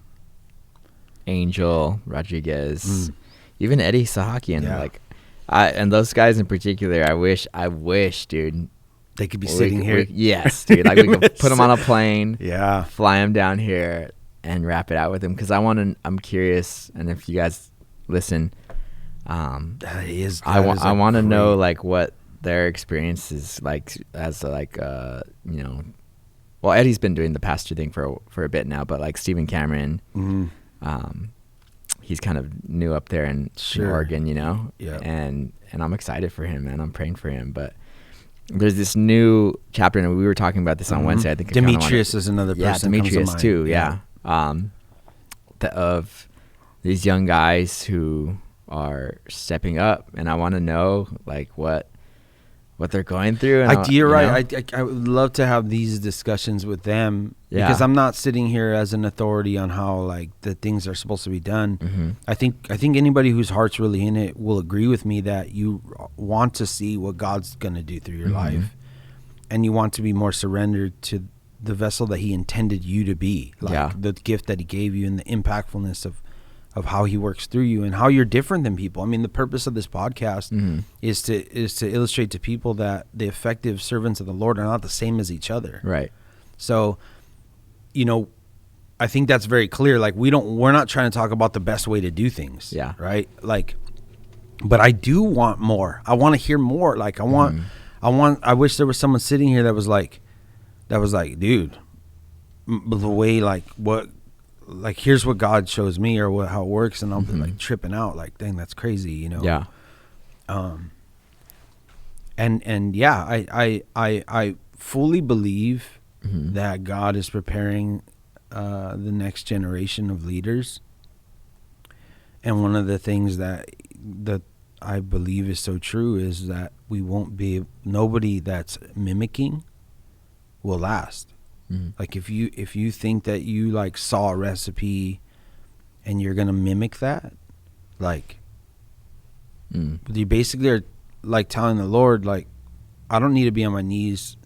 Angel Rodriguez, even Eddie Sahakian, and those guys in particular. I wish, dude, they could be sitting here. Yes, dude. Like we could put them on a plane, fly them down here, and wrap it out with them, because I'm curious, and if you guys listen, I want to know like what their experience is like as like well, Eddie's been doing the pastor thing for a bit now, but like Stephen Cameron, he's kind of new up there in Oregon, and I'm excited for him, man. I'm praying for him, but there's this new chapter, and we were talking about this on Wednesday. I think Demetrius is another person. Demetrius too. Yeah. Of these young guys who are stepping up, and I want to know like what they're going through. And you're right. I would love to have these discussions with them, because I'm not sitting here as an authority on how like the things are supposed to be done. I think anybody whose heart's really in it will agree with me that you want to see what God's going to do through your life, and you want to be more surrendered to the vessel that he intended you to be, like the gift that he gave you, and the impactfulness of how he works through you, and how you're different than people. I mean, the purpose of this podcast is to illustrate to people that the effective servants of the Lord are not the same as each other. Right. So, I think that's very clear. Like we're not trying to talk about the best way to do things. Yeah. Right. Like, but I do want more. I want to hear more. Like I wish there was someone sitting here that was like, dude, the way here's what God shows me, or how it works, and I'll be like tripping out, like, dang, that's crazy, Yeah. I fully believe that God is preparing the next generation of leaders, and one of the things that I believe is so true is that nobody that's mimicking will last. Like if you think that you like saw a recipe and you're gonna mimic that, like, you basically are like telling the Lord, like, I don't need to be on my knees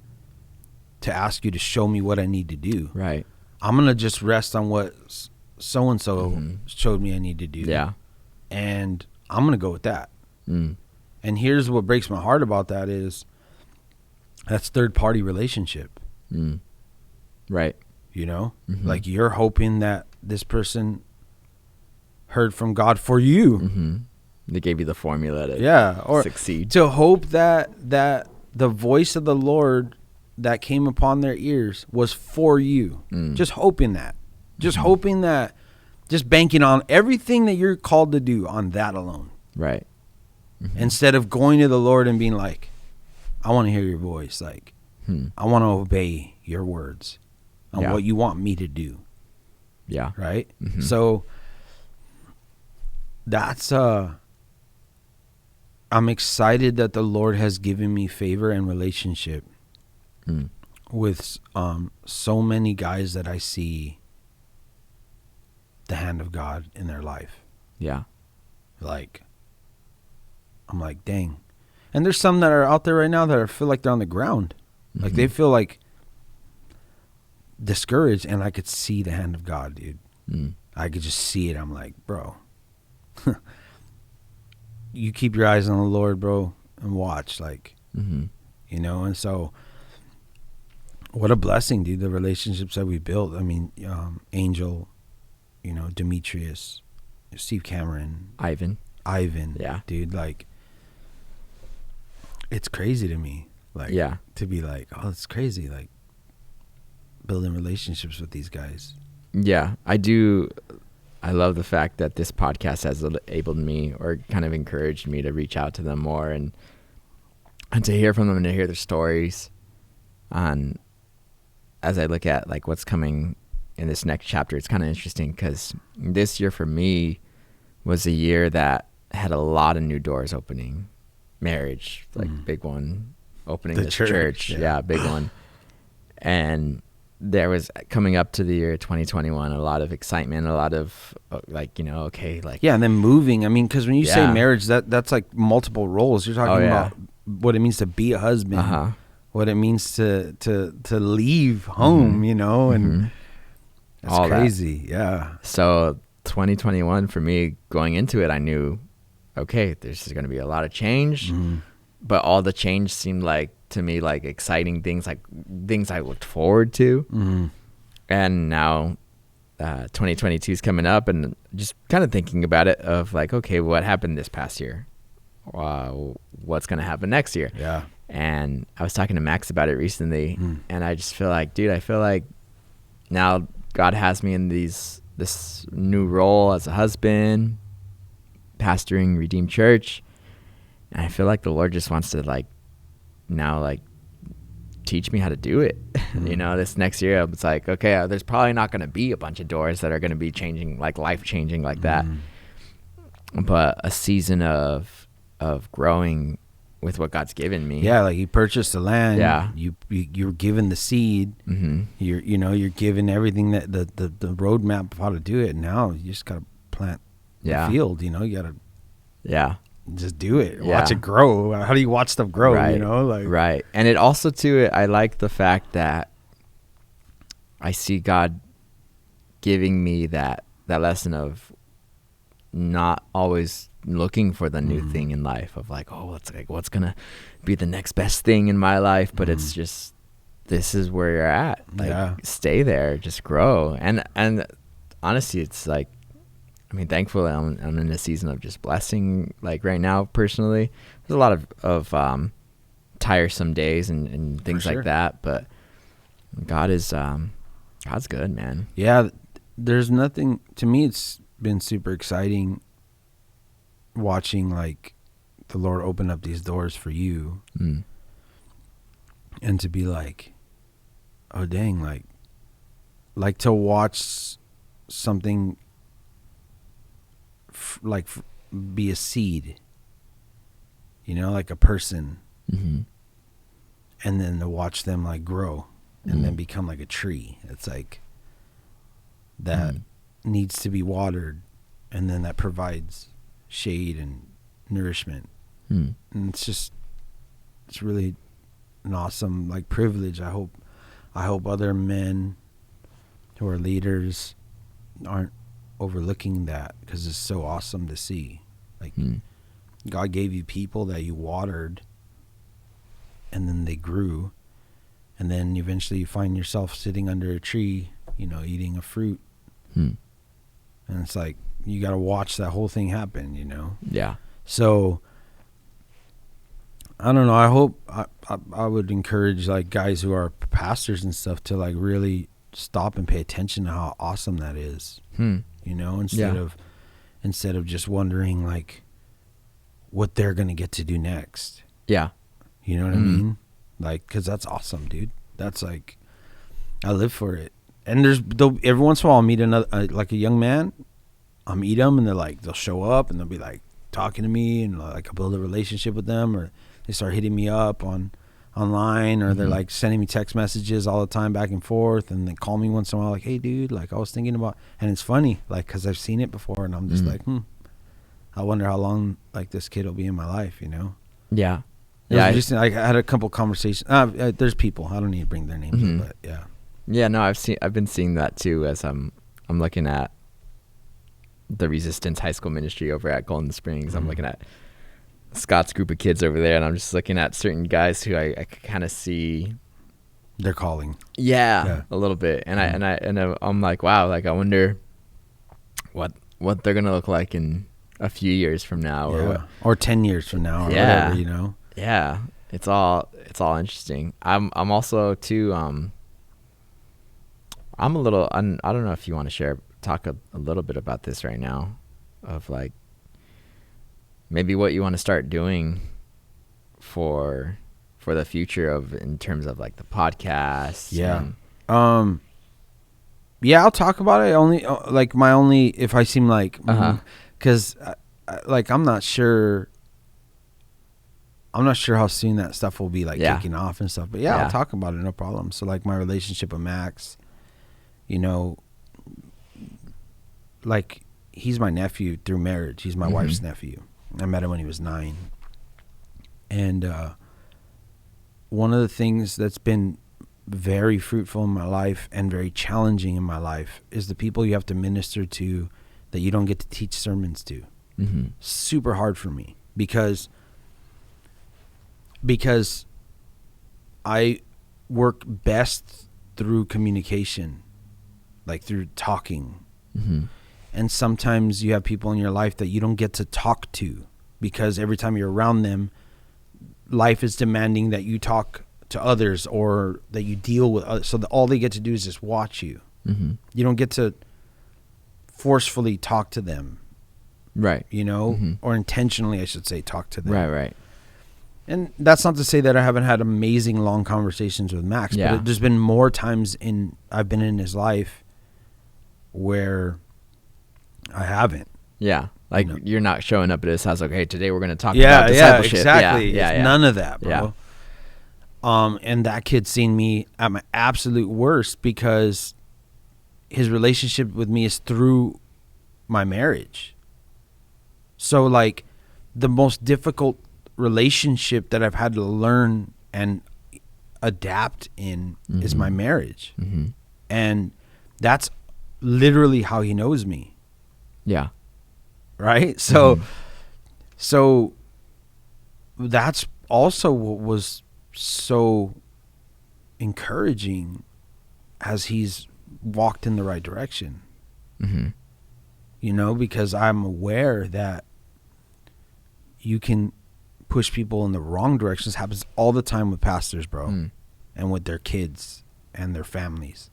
to ask you to show me what I need to do. Right. I'm gonna just rest on what so and so showed me I need to do. Yeah. And I'm gonna go with that. Mm. And here's what breaks my heart about that is that's third party relationship. Right. You know, like you're hoping that this person heard from God for you. They gave you the formula to or succeed. to hope that the voice of the Lord that came upon their ears was for you. Just hoping that. Just hoping that. Just banking on everything that you're called to do on that alone. Right. Instead of going to the Lord and being like, I want to hear your voice. Like, I want to obey your words on what you want me to do. Yeah. Right? So that's I'm excited that the Lord has given me favor and relationship with so many guys that I see the hand of God in their life. Yeah. Like, I'm like, dang. And there's some that are out there right now that feel like they're on the ground. Like they feel like discouraged, and I could see the hand of God, dude. I could just see it. I'm like, bro, you keep your eyes on the Lord, bro, and watch, like, you know. And so what a blessing, dude, the relationships that we built. I mean, Angel, you know, Demetrius, Steve Cameron, Ivan, yeah, dude, like, it's crazy to me, like, to be like, oh, it's crazy, like, building relationships with these guys. Yeah, I do. I love the fact that this podcast has enabled me, or kind of encouraged me, to reach out to them more and to hear from them and to hear their stories. And as I look at like what's coming in this next chapter, it's kind of interesting because this year for me was a year that had a lot of new doors opening. Marriage, like big one. Opening this church. Yeah, big one. And there was, coming up to the year 2021, a lot of excitement, a lot of like, you know, okay, like, yeah, and then moving. I mean, because when you say marriage, that's like multiple roles. You're talking about what it means to be a husband, what it means to leave home, you know, and that's all crazy. That. Yeah. So 2021 for me, going into it, I knew, okay, there's going to be a lot of change, but all the change seemed like, to me, like exciting things, like things I looked forward to. And now 2022 is coming up, and just kind of thinking about it of like, okay, what happened this past year? What's going to happen next year? Yeah. And I was talking to Max about it recently, and I just feel like, dude, I feel like now God has me in this new role as a husband, pastoring Redeemed Church, and I feel like the Lord just wants to like now like teach me how to do it. You know, this next year it's like, okay, there's probably not going to be a bunch of doors that are going to be changing, like life changing like that, but a season of growing with what God's given me. Yeah, like you purchased the land. Yeah, you're given the seed. You're given everything, that the roadmap of how to do it. And now you just gotta plant the field. You know, you gotta just do it. Watch it grow. How do you watch stuff grow? Right. You know, like, right. And it also too, I like the fact that I see God giving me that lesson of not always looking for the new thing in life, of like, oh, what's gonna be the next best thing in my life, but it's just, this is where you're at, like, stay there, just grow. And honestly, it's like, I mean, thankfully I'm in a season of just blessing, like right now personally. There's a lot of tiresome days and things like that, but God's good, man. Yeah, there's nothing, to me it's been super exciting watching like the Lord open up these doors for you, and to be like, oh dang, like to watch something be a seed, you know, like a person, and then to watch them like grow and then become like a tree. It's like that needs to be watered and then that provides shade and nourishment. And it's really an awesome like privilege. I hope other men who are leaders aren't overlooking that, because it's so awesome to see. Like God gave you people that you watered, and then they grew, and then eventually you find yourself sitting under a tree, you know, eating a fruit. And it's like you got to watch that whole thing happen, you know. Yeah. So I don't know. I hope I would encourage like guys who are pastors and stuff to like really stop and pay attention to how awesome that is. You know, instead of just wondering like what they're gonna get to do next. Yeah. You know what I mean? Like, cause that's awesome, dude. That's like, I live for it. And every once in a while I'll meet another like a young man. I'll meet them and they'll show up and they'll be like talking to me, and like I'll build a relationship with them, or they start hitting me up online, or they're like sending me text messages all the time back and forth, and they call me once in a while like, hey dude, like I was thinking about, and it's funny like because I've seen it before, and I'm just like I wonder how long like this kid will be in my life, you know. Yeah. I had a couple conversations. There's people, I don't need to bring their names up, but Yeah, no, I've been seeing that too, as I'm looking at the Resistance High School Ministry over at Golden Springs. I'm looking at Scott's group of kids over there, and I'm just looking at certain guys who I kind of see they're calling. Yeah, a little bit. And I'm like, wow, like I wonder what they're gonna look like in a few years from now, or 10 years from now, or whatever, you know. Yeah, it's all interesting. I'm also too. I'm a little. I don't know if you want to talk a little bit about this right now, of like maybe what you want to start doing for the future of, in terms of like the podcast. Yeah. Yeah, I'll talk about it. If I seem like, because like I'm not sure how soon that stuff will be like kicking off and stuff. But I'll talk about it, no problem. So like my relationship with Max, you know, like he's my nephew through marriage. He's my wife's nephew. I met him when he was 9. And one of the things that's been very fruitful in my life and very challenging in my life is the people you have to minister to that you don't get to teach sermons to. Super hard for me because I work best through communication, like through talking. And sometimes you have people in your life that you don't get to talk to, because every time you're around them, life is demanding that you talk to others or that you deal with others. So all they get to do is just watch you. You don't get to forcefully talk to them. Right. You know, or intentionally, I should say, talk to them. Right. And that's not to say that I haven't had amazing long conversations with Max, but there's been more times I've been in his life where I haven't. Yeah. Like, you know, you're not showing up at his house like, hey, today we're going to talk about discipleship. Exactly. Yeah. None of that, bro. And that kid's seen me at my absolute worst because his relationship with me is through my marriage. So, like, the most difficult relationship that I've had to learn and adapt in is my marriage. And that's literally how he knows me. Yeah. Right? So so that's also what was so encouraging as he's walked in the right direction. You know, because I'm aware that you can push people in the wrong direction. This happens all the time with pastors, bro, and with their kids and their families.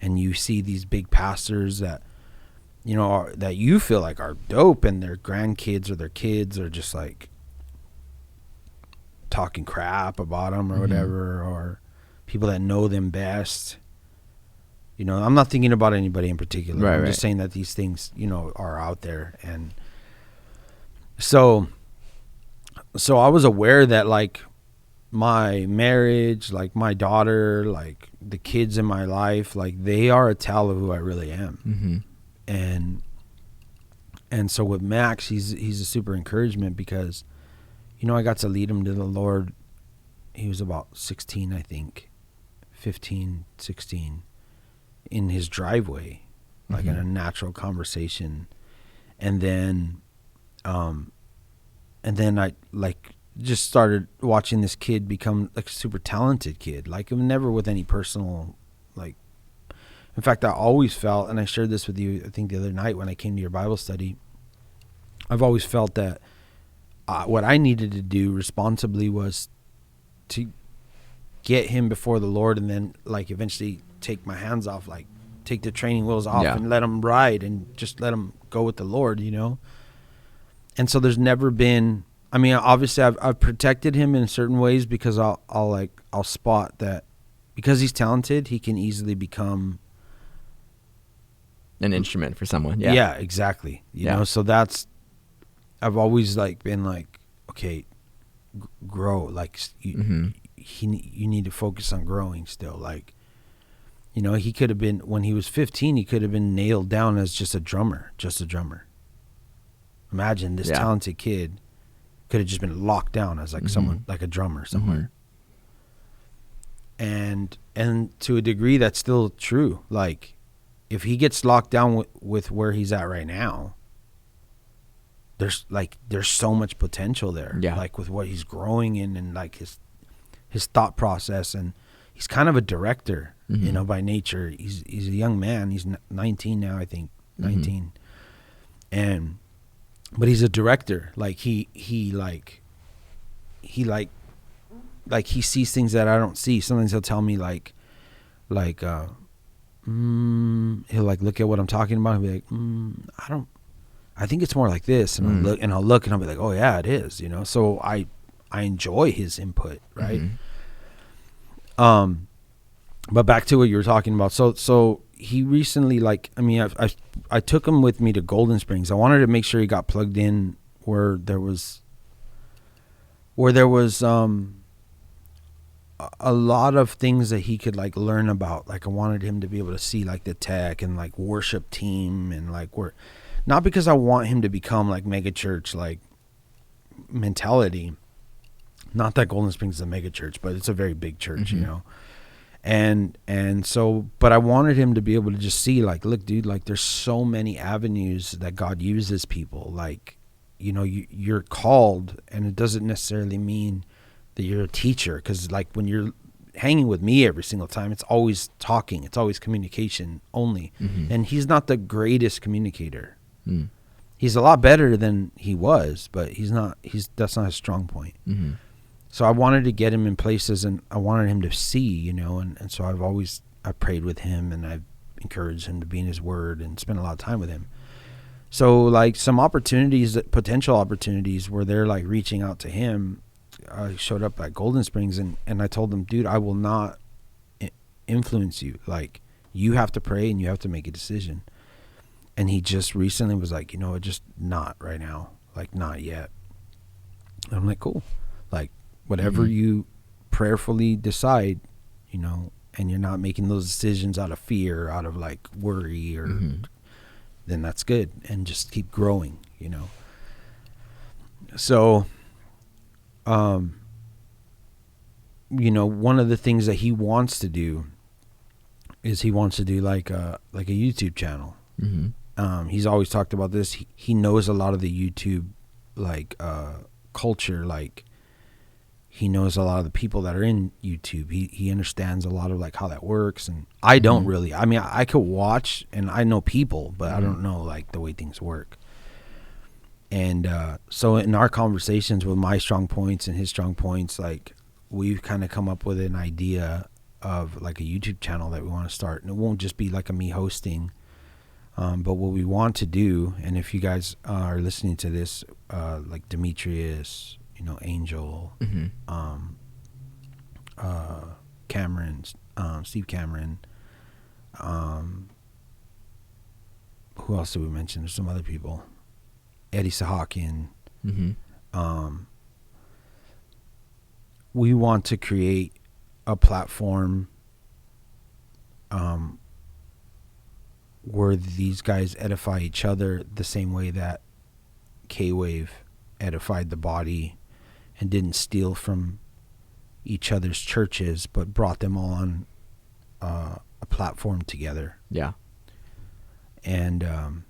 And you see these big pastors that, you know, that you feel like are dope, and their grandkids or their kids are just like talking crap about them or whatever, or people that know them best. You know, I'm not thinking about anybody in particular. I'm just saying that these things, you know, are out there. And so I was aware that, like, my marriage, like my daughter, like the kids in my life, like they are a tell of who I really am. And And so with Max, he's a super encouragement because, you know, I got to lead him to the Lord. He was about 16, I think, 15, 16, in his driveway, like in a natural conversation. And then I like just started watching this kid become like a super talented kid, like never with any personal, like, in fact, I always felt, and I shared this with you, I think the other night when I came to your Bible study, I've always felt that what I needed to do responsibly was to get him before the Lord, and then like eventually take my hands off, like take the training wheels off and let him ride and just let him go with the Lord, you know? And so there's never been, I mean, obviously I've protected him in certain ways because I'll spot that because he's talented, he can easily become an instrument for someone. Yeah, exactly. You know, so I've always like been like, okay, grow. Like you need to focus on growing still. Like, you know, he could have been, when he was 15, he could have been nailed down as just a drummer. Imagine this talented kid could have just been locked down as like someone, like a drummer somewhere. And to a degree, that's still true. Like, if he gets locked down with where he's at right now, there's so much potential there. Yeah. Like with what he's growing in and like his thought process, and he's kind of a director, you know, by nature. He's a young man. He's 19 now, I think, 19. But he's a director. Like he sees things that I don't see. Sometimes he'll tell me he'll like look at what I'm talking about and be like, I think it's more like this. And I'll look and I'll be like, oh yeah, it is, you know? So I enjoy his input. Right. But back to what you were talking about. So he recently, like, I mean, I took him with me to Golden Springs. I wanted to make sure he got plugged in where there was a lot of things that he could like learn about. Like, I wanted him to be able to see like the tech and like worship team and like not because I want him to become like mega church like mentality. Not that Golden Springs is a mega church, but it's a very big church, you know. And so, but I wanted him to be able to just see like, look, dude, like there's so many avenues that God uses people. Like, you know, you're called, and it doesn't necessarily mean that you're a teacher, because like when you're hanging with me every single time, it's always talking, it's always communication only. And he's not the greatest communicator. He's a lot better than he was, but that's not his strong point. So I wanted to get him in places, and I wanted him to see, you know, and so I prayed with him, and I've encouraged him to be in his word and spend a lot of time with him. So like some potential opportunities where they're like reaching out to him, I showed up at Golden Springs, and I told him, dude, I will not influence you. Like, you have to pray and you have to make a decision. And he just recently was like, you know, just not right now, like not yet. And I'm like, cool. Like, whatever you prayerfully decide, you know, and you're not making those decisions out of fear, out of like worry, or then that's good, and just keep growing, you know. So, you know, one of the things that he wants to do is he wants to do like a YouTube channel. He's always talked about this. He knows a lot of the YouTube like culture. Like, he knows a lot of the people that are in YouTube. He understands a lot of like how that works, and I don't really. I mean, I could watch and I know people, but I don't know like the way things work. And so in our conversations with my strong points and his strong points, like, we've kind of come up with an idea of like a YouTube channel that we want to start. And it won't just be like a me hosting, but what we want to do, and if you guys are listening to this, like Demetrius, you know, Angel, Cameron, Steve Cameron, who else did we mention? There's some other people. Eddie Sahakian. We want to create a platform where these guys edify each other the same way that K-Wave edified the body and didn't steal from each other's churches, but brought them all on a platform together. Yeah. And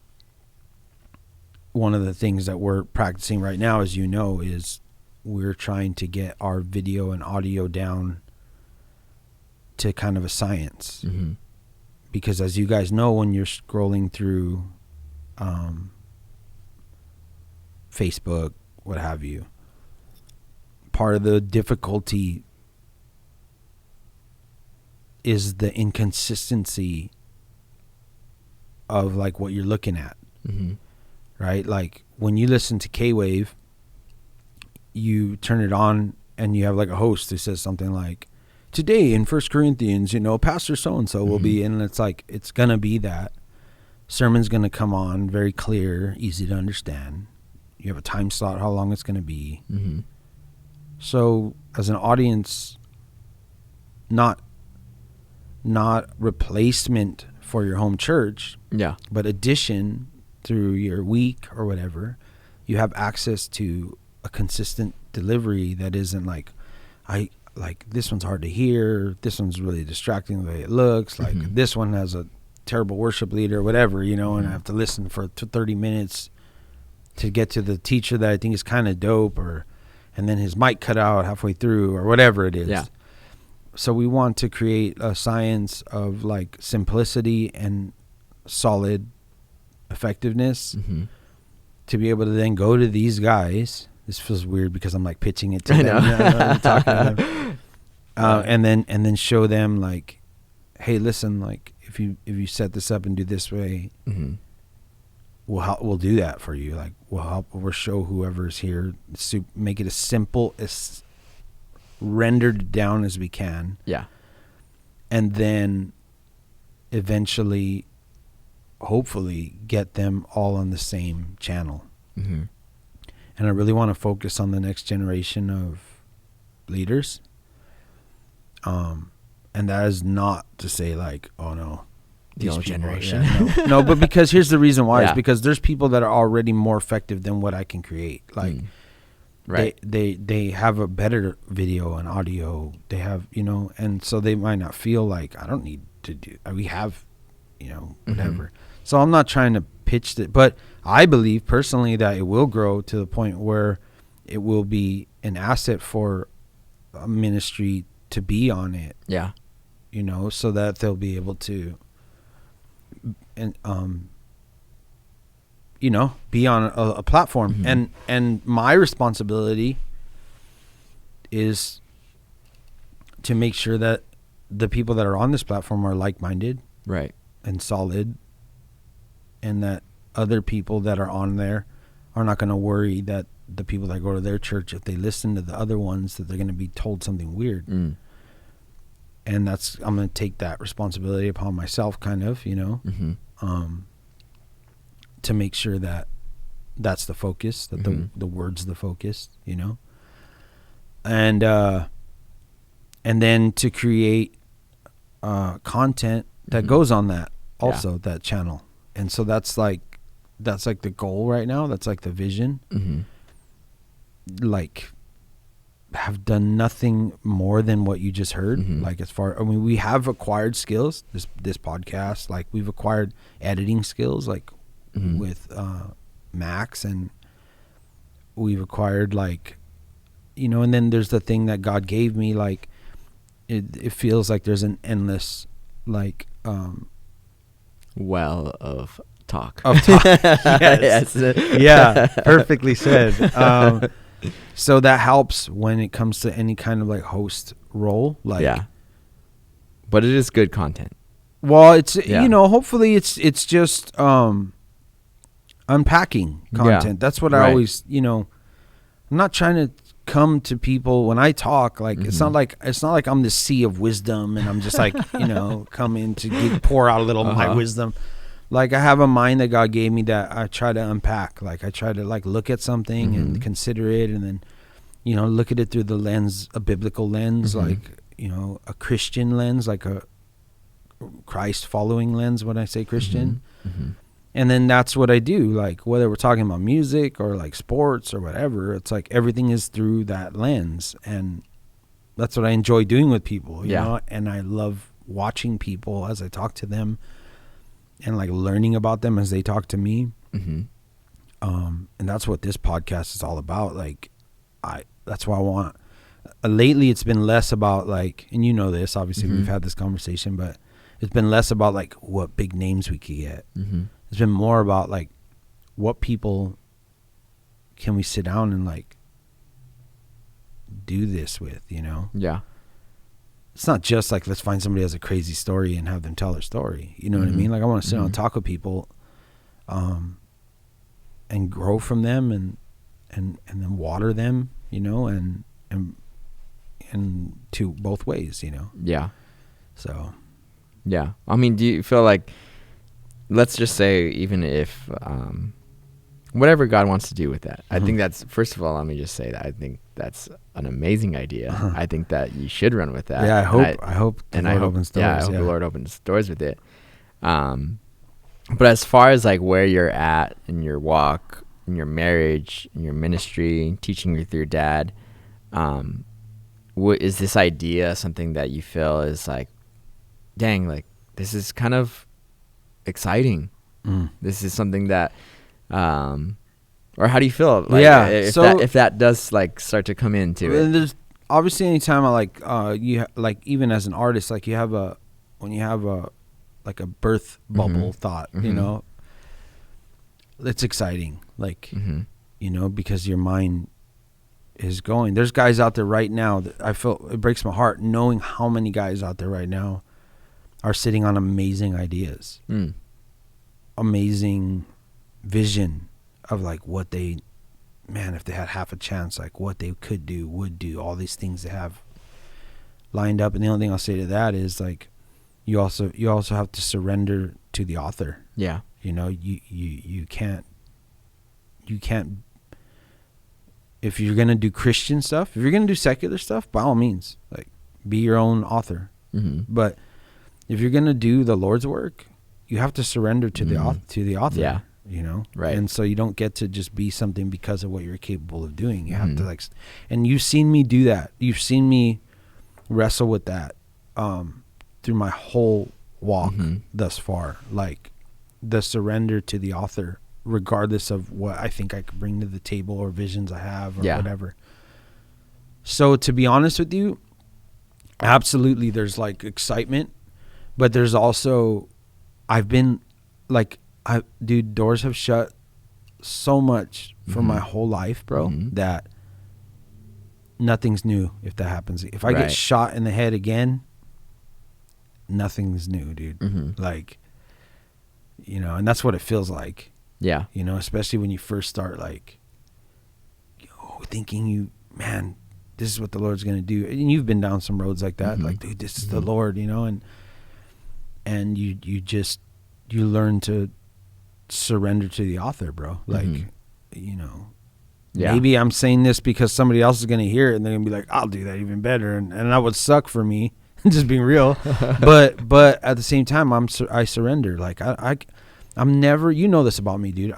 one of the things that we're practicing right now, as you know, is we're trying to get our video and audio down to kind of a science. Mm-hmm. Because as you guys know, when you're scrolling through Facebook, what have you, part of the difficulty is the inconsistency of like what you're looking at. Mm-hmm. Right? Like when you listen to K-Wave, you turn it on and you have like a host who says something like, today in 1 Corinthians, Pastor so-and-so will be, and it's like, it's going to be that. Sermon's going to come on, very clear, easy to understand. You have a time slot, how long it's going to be. Mm-hmm. So as an audience, not replacement for your home church, Yeah. but addition through your week or whatever, you have access to a consistent delivery that isn't like, this one's hard to hear, this one's really distracting the way it looks, like this one has a terrible worship leader, whatever, and I have to listen for 30 minutes to get to the teacher that I think is kind of dope, and then his mic cut out halfway through or whatever it is. Yeah. So we want to create a science of like simplicity and solid effectiveness to be able to then go to these guys. This feels weird because I'm like pitching it to them. I'm talking to them. And then show them like, hey, listen, like if you set this up and do this way, we'll do that for you. Like we'll show whoever's here, make it as simple as rendered down as we can. Yeah. And then eventually, hopefully, get them all on the same channel. Mm-hmm. And I really want to focus on the next generation of leaders. And that is not to say like, oh no, The old generation. Yeah, no, but because here's the reason why. Yeah. Is because there's people that are already more effective than what I can create. Like, right. They have a better video and audio. They have, and so they might not feel like I don't need to do. We have, whatever. So I'm not trying to pitch it, but I believe personally that it will grow to the point where it will be an asset for a ministry to be on it. Yeah. So that they'll be able to, and be on a platform. And my responsibility is to make sure that the people that are on this platform are like-minded, Right. and solid, and that other people that are on there are not going to worry that the people that go to their church, if they listen to the other ones, that they're going to be told something weird. And I'm going to take that responsibility upon myself, kind of, to make sure that that's the focus, that the word's the focus, and then to create content that goes on that also, that channel. And so that's like the goal right now. That's like the vision. Like, have done nothing more than what you just heard. Like, we have acquired skills, this podcast, like we've acquired editing skills, like with Max, and we've acquired like, and then there's the thing that God gave me, like it feels like there's an endless like well of talk. Yes. Yeah, perfectly said. So that helps when it comes to any kind of like host role, like, yeah, but it is good content. Well, it's hopefully it's just unpacking content. That's what I always, I'm not trying to come to people when I talk, like it's not like I'm the sea of wisdom and I'm just like, come in to pour out a little of my wisdom. Like, I have a mind that God gave me that I try to unpack. Like, I try to like look at something and consider it, and then, look at it through the lens, a biblical lens, like, a Christian lens, like a Christ following lens when I say Christian. Mm-hmm. And then that's what I do. Like, whether we're talking about music or like sports or whatever, it's like everything is through that lens. And that's what I enjoy doing with people, you know? And I love watching people as I talk to them and like learning about them as they talk to me. Mm-hmm. And that's what this podcast is all about. Like, that's why I want, lately it's been less about like, and you know this, obviously we've had this conversation, but it's been less about like what big names we could get. Mm-hmm. It's been more about like what people can we sit down and like do this with, you know? Yeah. It's not just like, let's find somebody who has a crazy story and have them tell their story. You know what I mean? Like, I want to sit down and talk with people, and grow from them and then water them, you know, and to both ways, you know? Yeah. So. Yeah. I mean, do you feel like, let's just say, even if, whatever God wants to do with that, I think that's, first of all, let me just say that I think that's an amazing idea. I think that you should run with that. Yeah, I hope the Lord opens doors. Yeah, I hope the Lord opens doors with it. But as far as like where you're at in your walk, in your marriage, in your ministry, teaching with your dad, what is this idea something that you feel is like, dang, like this is kind of exciting. This is something that, or how do you feel? Like, if that does like start to come into it. There's obviously anytime I like, like even as an artist, like when you have a birth bubble thought, you know, it's exciting. Like, you know, because your mind is going. There's guys out there right now that I feel, it breaks my heart knowing how many guys out there right now are sitting on amazing ideas, amazing vision of like what they, man, if they had half a chance, like what they could do, would do, all these things they have lined up. And the only thing I'll say to that is like, you also have to surrender to the author. Yeah. You know, you can't, if you're going to do Christian stuff, if you're going to do secular stuff, by all means, like be your own author. But if you're going to do the Lord's work, you have to surrender to the author, Yeah. you know? Right. And so you don't get to just be something because of what you're capable of doing. You have to like, and you've seen me do that. You've seen me wrestle with that, through my whole walk thus far, like the surrender to the author, regardless of what I think I could bring to the table or visions I have or whatever. So to be honest with you, absolutely there's like excitement, but there's also, I've been like, dude, doors have shut so much for my whole life, bro, that nothing's new if that happens. If I get shot in the head again, nothing's new, dude. Like, you know, and that's what it feels like. Yeah. You know, especially when you first start like, thinking man, this is what the Lord's going to do. And you've been down some roads like that. Like, dude, this is the Lord, you know, and you learn to surrender to the author, bro. Like, you know, maybe I'm saying this because somebody else is going to hear it and they're going to be like, I'll do that even better. And that would suck for me, just being real. but at the same time, I surrender. Like I'm never, you know this about me, dude.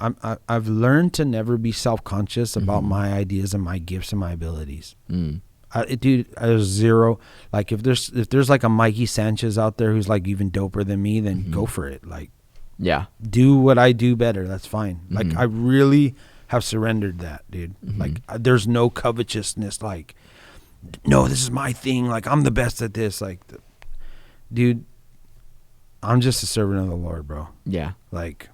I've learned to never be self-conscious about my ideas and my gifts and my abilities. Dude, there's zero. Like if there's like a Mikey Sanchez out there who's like even doper than me, then go for it. Like, do what I do better. That's fine. Like I really have surrendered that, dude. Like there's no covetousness. Like, no, this is my thing. Like I'm the best at this. Like, dude, I'm just a servant of the Lord, bro. Yeah. Like,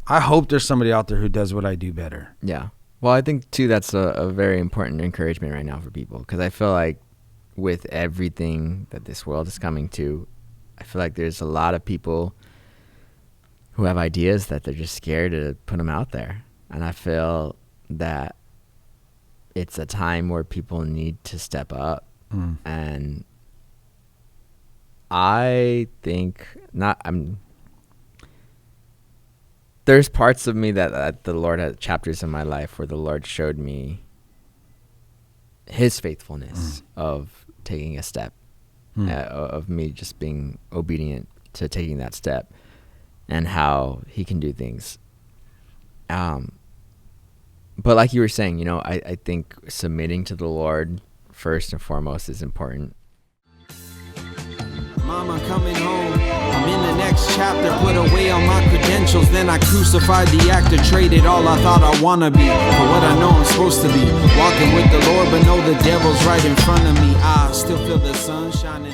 I hope there's somebody out there who does what I do better. Yeah. Well, I think, too, that's a very important encouragement right now for people. Because I feel like with everything that this world is coming to, I feel like there's a lot of people who have ideas that they're just scared to put them out there. And I feel that it's a time where people need to step up. And I think there's parts of me that the Lord had chapters in my life where the Lord showed me his faithfulness of taking a step, of me just being obedient to taking that step and how he can do things. But like you were saying, you know, I think submitting to the Lord first and foremost is important. Mama coming home, I'm in the next chapter. Put away all my credentials, then I crucified the actor. Traded all I thought I wanna be for what I know I'm supposed to be. Walking with the Lord, but know the devil's right in front of me. I still feel the sun shining.